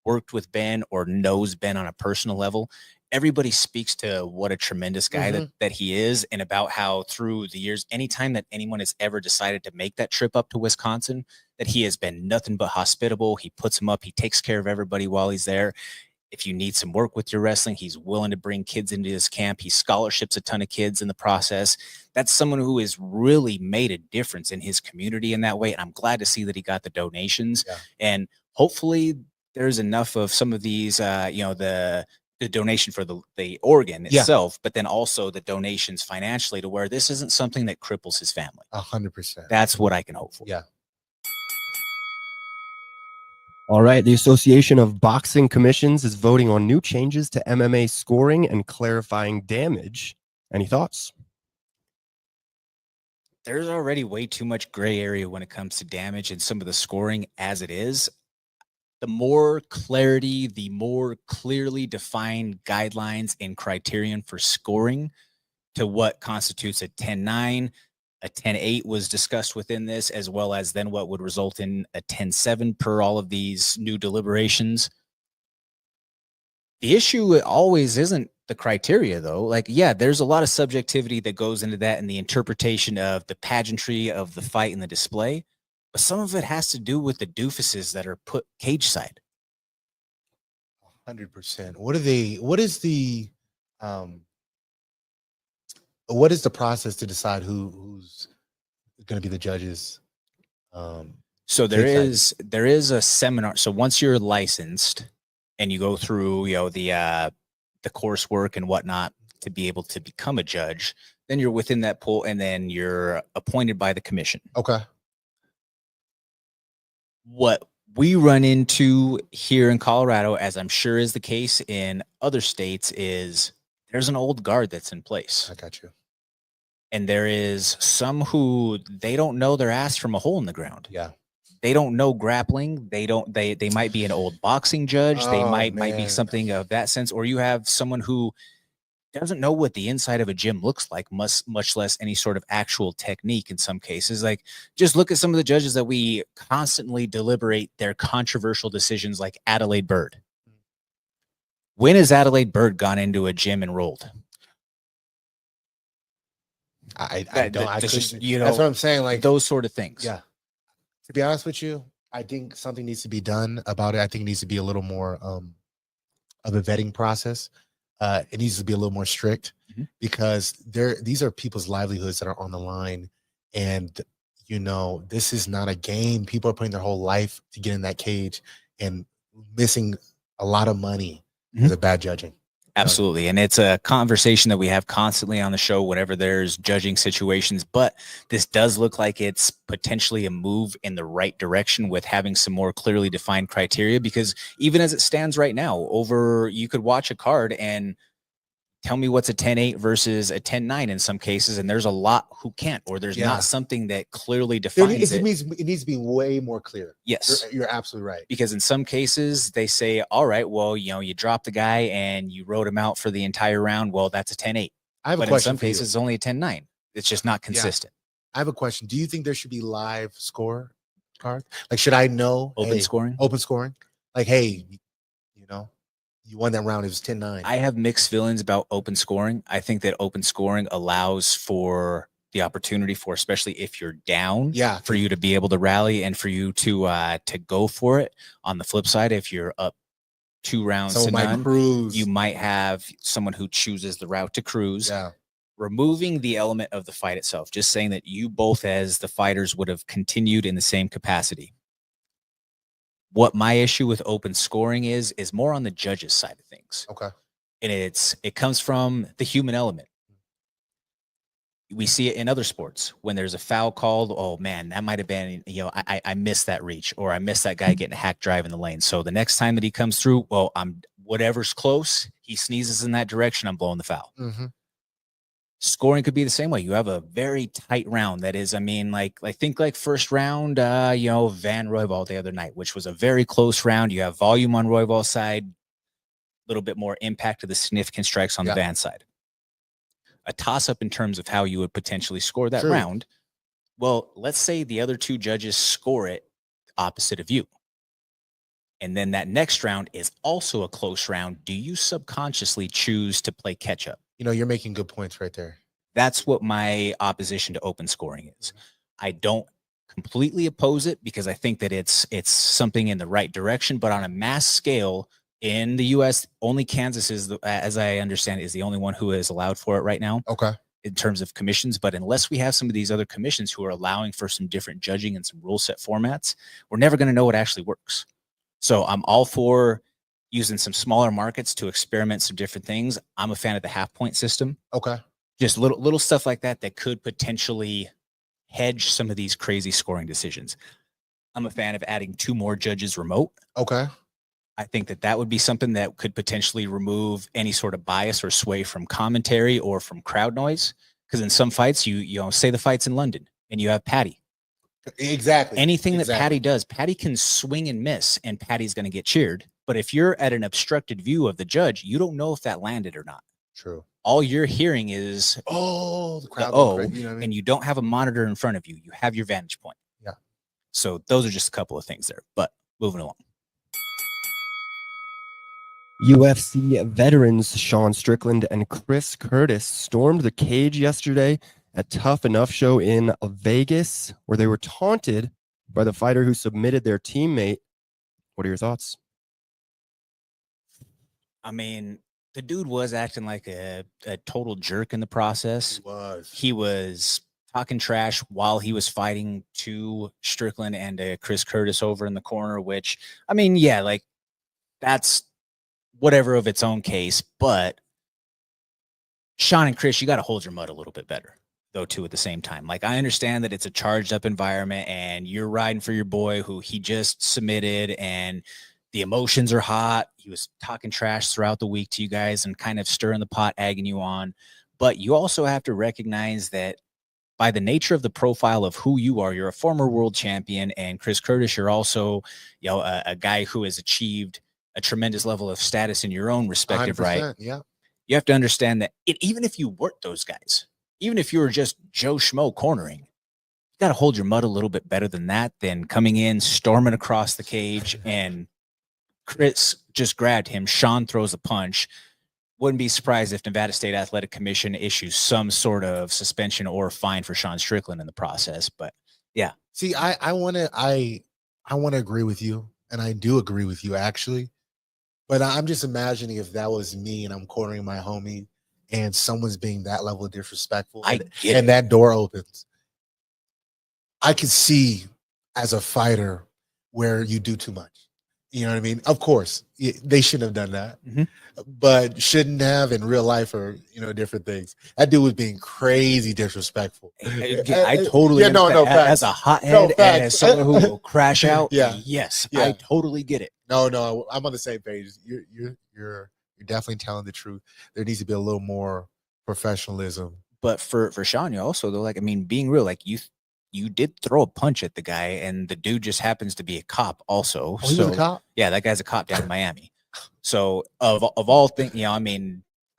worked with Ben, or knows Ben on a personal level, everybody speaks to what a tremendous guy that he is, and about how through the years, anytime that anyone has ever decided to make that trip up to Wisconsin, that he has been nothing but hospitable. He puts them up. He takes care of everybody while he's there. If you need some work with your wrestling, he's willing to bring kids into his camp. He scholarships a ton of kids in the process. That's someone who has really made a difference in his community in that way. And I'm glad to see that he got the donations. Yeah. And hopefully there's enough of some of these, the donation for the organ itself, but then also the donations financially, to where this isn't something that cripples his family. 100%. That's what I can hope for. Yeah. All right. The Association of Boxing Commissions is voting on new changes to MMA scoring and clarifying damage. Any thoughts? There's already way too much gray area when it comes to damage and some of the scoring as it is. The more clarity, the more clearly defined guidelines and criterion for scoring to what constitutes a 10-9, a 10-8 was discussed within this, as well as then what would result in a 10-7 per all of these new deliberations. The issue always isn't the criteria, though. Like, yeah, there's a lot of subjectivity that goes into that, and the interpretation of the pageantry of the fight and the display. But some of it has to do with the doofuses that are put cage side. 100%. What is the process to decide who's going to be the judges? So there is a seminar. So once you're licensed and you go through, the coursework and whatnot to be able to become a judge, then you're within that pool, and then you're appointed by the commission. Okay. What we run into here in Colorado, as I'm sure is the case in other states, is there's an old guard that's in place. I got you. And there is some who they don't know their ass from a hole in the ground. Yeah. They don't know grappling. They might be an old boxing judge. They might be something of that sense. Or you have someone who doesn't know what the inside of a gym looks like, much less any sort of actual technique in some cases. Like, just look at some of the judges that we constantly deliberate their controversial decisions, like Adelaide Bird. When has Adelaide Bird gone into a gym and rolled? I don't. Just, that's what I'm saying. Like those sort of things. Yeah. To be honest with you, I think something needs to be done about it. I think it needs to be a little more of a vetting process. It needs to be a little more strict because these are people's livelihoods that are on the line. And, this is not a game. People are putting their whole life to get in that cage and missing a lot of money because of bad judging. Absolutely. And it's a conversation that we have constantly on the show whenever there's judging situations. But this does look like it's potentially a move in the right direction with having some more clearly defined criteria, because even as it stands right now, you could watch a card and tell me what's a 10-8 versus a 10-9 in some cases, and there's a lot who can't, or there's not something that clearly defines it. It needs to be way more clear. Yes. You're absolutely right. Because in some cases, they say, all right, well, you dropped the guy and you wrote him out for the entire round. Well, that's a 10-8. I have a question. But in some cases, it's only a 10-9. It's just not consistent. I have a question. Do you think there should be live score cards? Like, should I know? Open scoring? Open scoring? Like, hey, you won that round. It was 10-9. I have mixed feelings about open scoring. I think that open scoring allows for the opportunity for, especially if you're down, for you to be able to rally and for you to go for it. On the flip side, if you're up 2 rounds to none, you might have someone who chooses the route to cruise. Yeah. Removing the element of the fight itself, just saying that you both as the fighters would have continued in the same capacity. What my issue with open scoring is more on the judges' side of things. Okay. And it comes from the human element. We see it in other sports when there's a foul called. Oh man, that might have been, I missed that reach, or I missed that guy getting a hack drive in the lane. So the next time that he comes through, well, whatever's close, he sneezes in that direction, I'm blowing the foul. Scoring could be the same way. You have a very tight round. That is, think first round, Van Royval the other night, which was a very close round. You have volume on Royval's side, a little bit more impact of the significant strikes on the Van side. A toss-up in terms of how you would potentially score that round. Well, let's say the other 2 judges score it opposite of you. And then that next round is also a close round. Do you subconsciously choose to play catch-up? You're making good points right there. That's what my opposition to open scoring is. I don't completely oppose it because I think that it's something in the right direction, but on a mass scale in the U.S., only Kansas is, as I understand, is the only one who is allowed for it right now. Okay. In terms of commissions, but unless we have some of these other commissions who are allowing for some different judging and some rule set formats, we're never going to know what actually works. So I'm all for using some smaller markets to experiment some different things. I'm a fan of the half-point system. Okay. Just little stuff like that could potentially hedge some of these crazy scoring decisions. I'm a fan of adding 2 more judges remote. Okay. I think that would be something that could potentially remove any sort of bias or sway from commentary or from crowd noise. Because in some fights, you say the fight's in London and you have Patty. Exactly. Anything that Patty does, Patty can swing and miss and Patty's going to get cheered. But if you're at an obstructed view of the judge, you don't know if that landed or not. True. All you're hearing is, the crowd. And you don't have a monitor in front of you. You have your vantage point. Yeah. So those are just a couple of things there, but moving along. UFC veterans Sean Strickland and Chris Curtis stormed the cage yesterday at Tuff-N-Uff show in Vegas, where they were taunted by the fighter who submitted their teammate. What are your thoughts? The dude was acting like a total jerk in the process. He was talking trash while he was fighting to Strickland and Chris Curtis over in the corner, which, that's whatever of its own case. But Sean and Chris, you got to hold your mud a little bit better. though too at the same time. Like, I understand that it's a charged up environment and you're riding for your boy who he just submitted and the emotions are hot. He was talking trash throughout the week to you guys and kind of stirring the pot, egging you on. But you also have to recognize that by the nature of the profile of who you are, you're a former world champion, and Chris Curtis, you're also, a guy who has achieved a tremendous level of status in your own respective right. Yeah. You have to understand that even if you weren't those guys, even if you were just Joe Schmo cornering, you got to hold your mud a little bit better than that, than coming in, storming across the cage, and Chris just grabbed him. Sean throws a punch. Wouldn't be surprised if Nevada State Athletic Commission issues some sort of suspension or fine for Sean Strickland in the process. But yeah. See, I want to agree with you, and I do agree with you actually. But I'm just imagining if that was me and I'm cornering my homie and someone's being that level of disrespectful and that door opens. I could see as a fighter where you do too much. You know what I mean? Of course, they shouldn't have done that, but shouldn't have in real life or, different things. That dude was being crazy disrespectful. I totally as a hothead, as someone who will crash out. Yes, I totally get it. No, I'm on the same page. You're definitely telling the truth. There needs to be a little more professionalism. But for Sean, you also, though, being real, you did throw a punch at the guy, and the dude just happens to be a cop also. Oh, he was a cop? Yeah, that guy's a cop down in Miami. So of all things,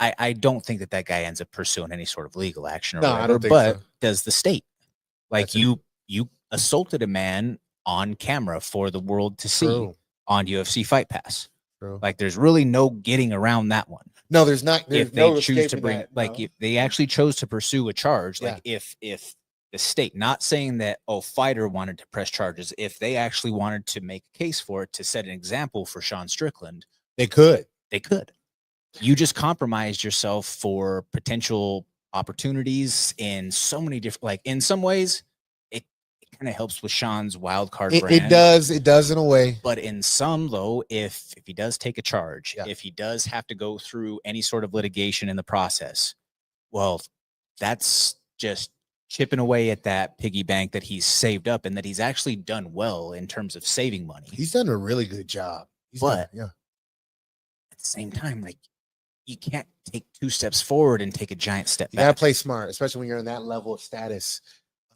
I don't think that guy ends up pursuing any sort of legal action or whatever, I don't think so. Does the state. You assaulted a man on camera for the world to see on UFC Fight Pass. True. There's really no getting around that one. No, there's not. There's if they choose to bring if they actually chose to pursue a charge, if the state, not saying that, fighter wanted to press charges, if they actually wanted to make a case for it to set an example for Sean Strickland, they could. You just compromised yourself for potential opportunities in so many different, in some ways, it kind of helps with Sean's wild card brand. It does in a way. But in some, though, if he does take a charge, if he does have to go through any sort of litigation in the process, well, that's just chipping away at that piggy bank that he's saved up and that he's actually done well in terms of saving money. He's done a really good job. At the same time, you can't take 2 steps forward and take a giant step back. You gotta play smart, especially when you're in that level of status.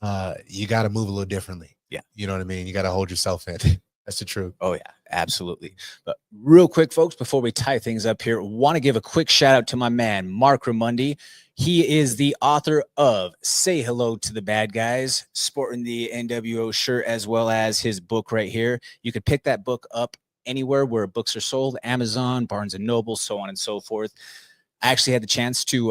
You gotta move a little differently. Yeah. You know what I mean? You gotta hold yourself in. That's the truth. Oh, yeah, absolutely. But real quick, folks, before we tie things up here, want to give a quick shout out to my man, Mark Ramundi. He is the author of Say Hello to the Bad Guys, sporting the NWO shirt, as well as his book right here. You could pick that book up anywhere where books are sold, Amazon, Barnes & Noble, so on and so forth. I actually had the chance to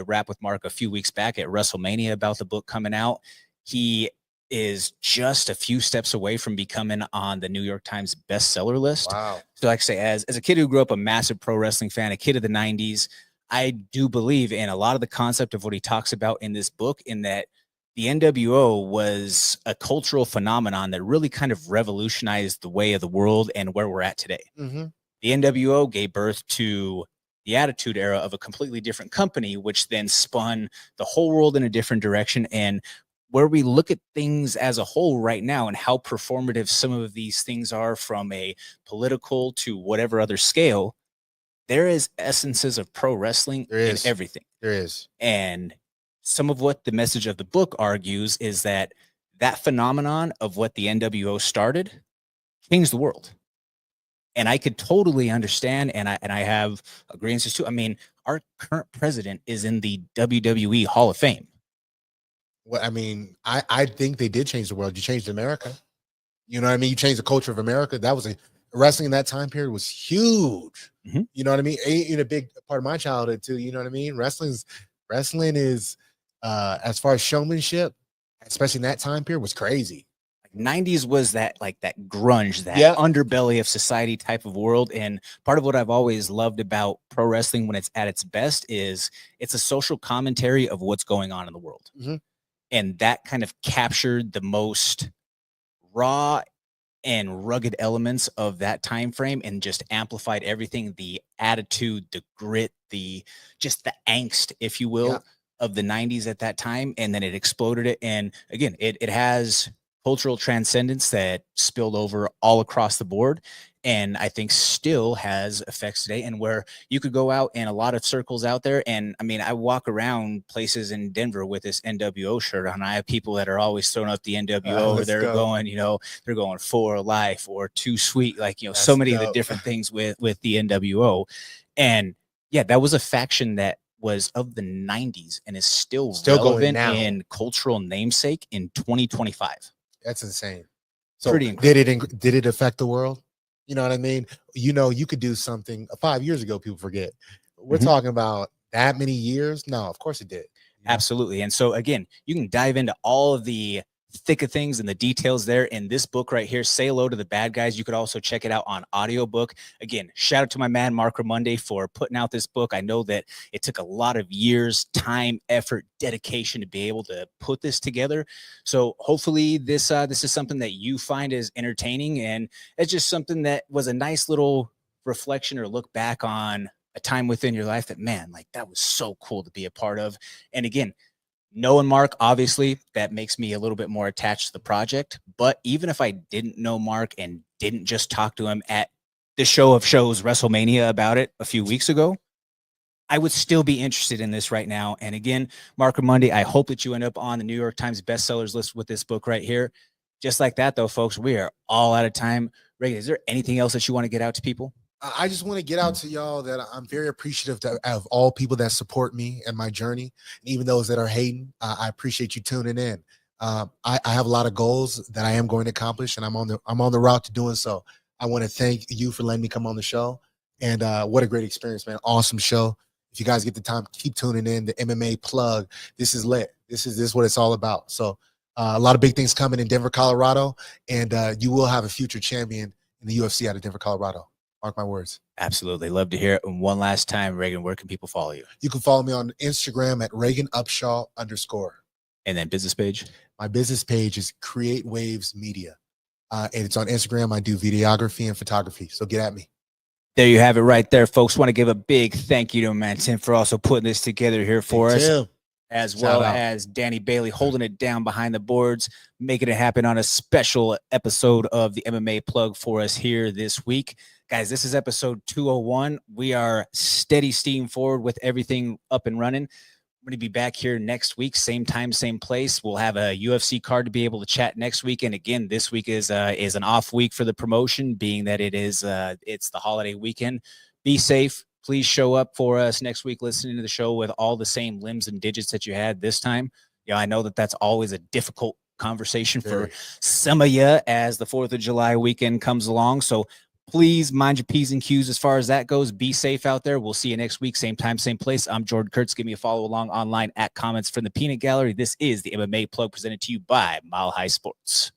rap with Mark a few weeks back at WrestleMania about the book coming out. He is just a few steps away from becoming on the New York Times bestseller list. Wow. So like I say, as a kid who grew up a massive pro wrestling fan, a kid of the 90s, I do believe in a lot of the concept of what he talks about in this book, in that the NWO was a cultural phenomenon that really kind of revolutionized the way of the world and where we're at today. Mm-hmm. The NWO gave birth to the Attitude Era of a completely different company, which then spun the whole world in a different direction. And where we look at things as a whole right now and how performative some of these things are from a political to whatever other scale, there is essences of pro wrestling in everything. There is. And some of what the message of the book argues is that phenomenon of what the NWO started changed the world. And I could totally understand, and I have agreements too. I mean, our current president is in the WWE Hall of Fame. Well, I mean, I think they did change the world. You changed America. You know what I mean? You changed the culture of America. That was wrestling in that time period was huge. Mm-hmm. You know what I mean? In a big part of my childhood too. You know what I mean? Wrestling is as far as showmanship, especially in that time period, was crazy. 90s was that grunge, that underbelly of society type of world. And part of what I've always loved about pro wrestling when it's at its best is it's a social commentary of what's going on in the world. Mm-hmm. And that kind of captured the most raw and rugged elements of that time frame and just amplified everything, the attitude, the grit, the angst, if you will, of the 90s at that time, and then it exploded it. And again, it has cultural transcendence that spilled over all across the board, and I think still has effects today. And where you could go out in a lot of circles out there, and I mean, I walk around places in Denver with this NWO shirt on. I have people that are always throwing up the NWO, or they're going, you know, they're going for life or too sweet, like, you know, so many of the different things with the NWO. And yeah, that was a faction that was of the 90s and is still relevant in cultural namesake in 2025. That's insane. So pretty incredible. Did it affect the world? You know what I mean? You know, you could do something 5 years ago, people forget. We're talking about that many years. No, of course it did. Absolutely. And so again, you can dive into all of the thick of things and the details there in this book right here, Say Hello to the Bad Guys. You could also check it out on audiobook. Again, shout out to my man Mark Ramonde for putting out this book. I know that it took a lot of years, time, effort, dedication to be able to put this together. So hopefully this is something that you find is entertaining, and it's just something that was a nice little reflection or look back on a time within your life that, man, like, that was so cool to be a part of. And again, knowing Mark, obviously, that makes me a little bit more attached to the project. But even if I didn't know Mark and didn't just talk to him at the show of shows, WrestleMania, about it a few weeks ago, I would still be interested in this right now. And again, Mark Ramonde, I hope that you end up on the New York Times bestsellers list with this book right here. Just like that, though, folks, we are all out of time. Regan, is there anything else that you want to get out to people? I just want to get out to y'all that I'm very appreciative of all people that support me and my journey, and even those that are hating. I appreciate you tuning in. I have a lot of goals that I am going to accomplish, and I'm on the route to doing so. I want to thank you for letting me come on the show, and what a great experience, man! Awesome show. If you guys get the time, keep tuning in. The MMA plug. This is lit. This is what it's all about. So a lot of big things coming in Denver, Colorado, and you will have a future champion in the UFC out of Denver, Colorado. Mark my words. Absolutely. Love to hear it. And one last time, Regan, where can people follow you? You can follow me on Instagram at Regan Upshaw _. And then business page? My business page is Create Waves Media. And it's on Instagram. I do videography and photography. So get at me. There you have it right there, folks. Want to give a big thank you to man Tim for also putting this together here for us. Tim. As well as Danny Bailey holding it down behind the boards, making it happen on a special episode of the MMA plug for us here this week. Guys, this is episode 201. We are steady steam forward with everything up and running. We're going to be back here next week, same time, same place. We'll have a UFC card to be able to chat next week. And again, this week is an off week for the promotion, being that it's the holiday weekend. Be safe. Please show up for us next week listening to the show with all the same limbs and digits that you had this time. Yeah, I know that that's always a difficult conversation for some of you as the 4th of July weekend comes along. So please mind your P's and Q's as far as that goes. Be safe out there. We'll see you next week, same time, same place. I'm Jordan Kurtz. Give me a follow along online at Comments from the Peanut Gallery. This is the MMA plug presented to you by Mile High Sports.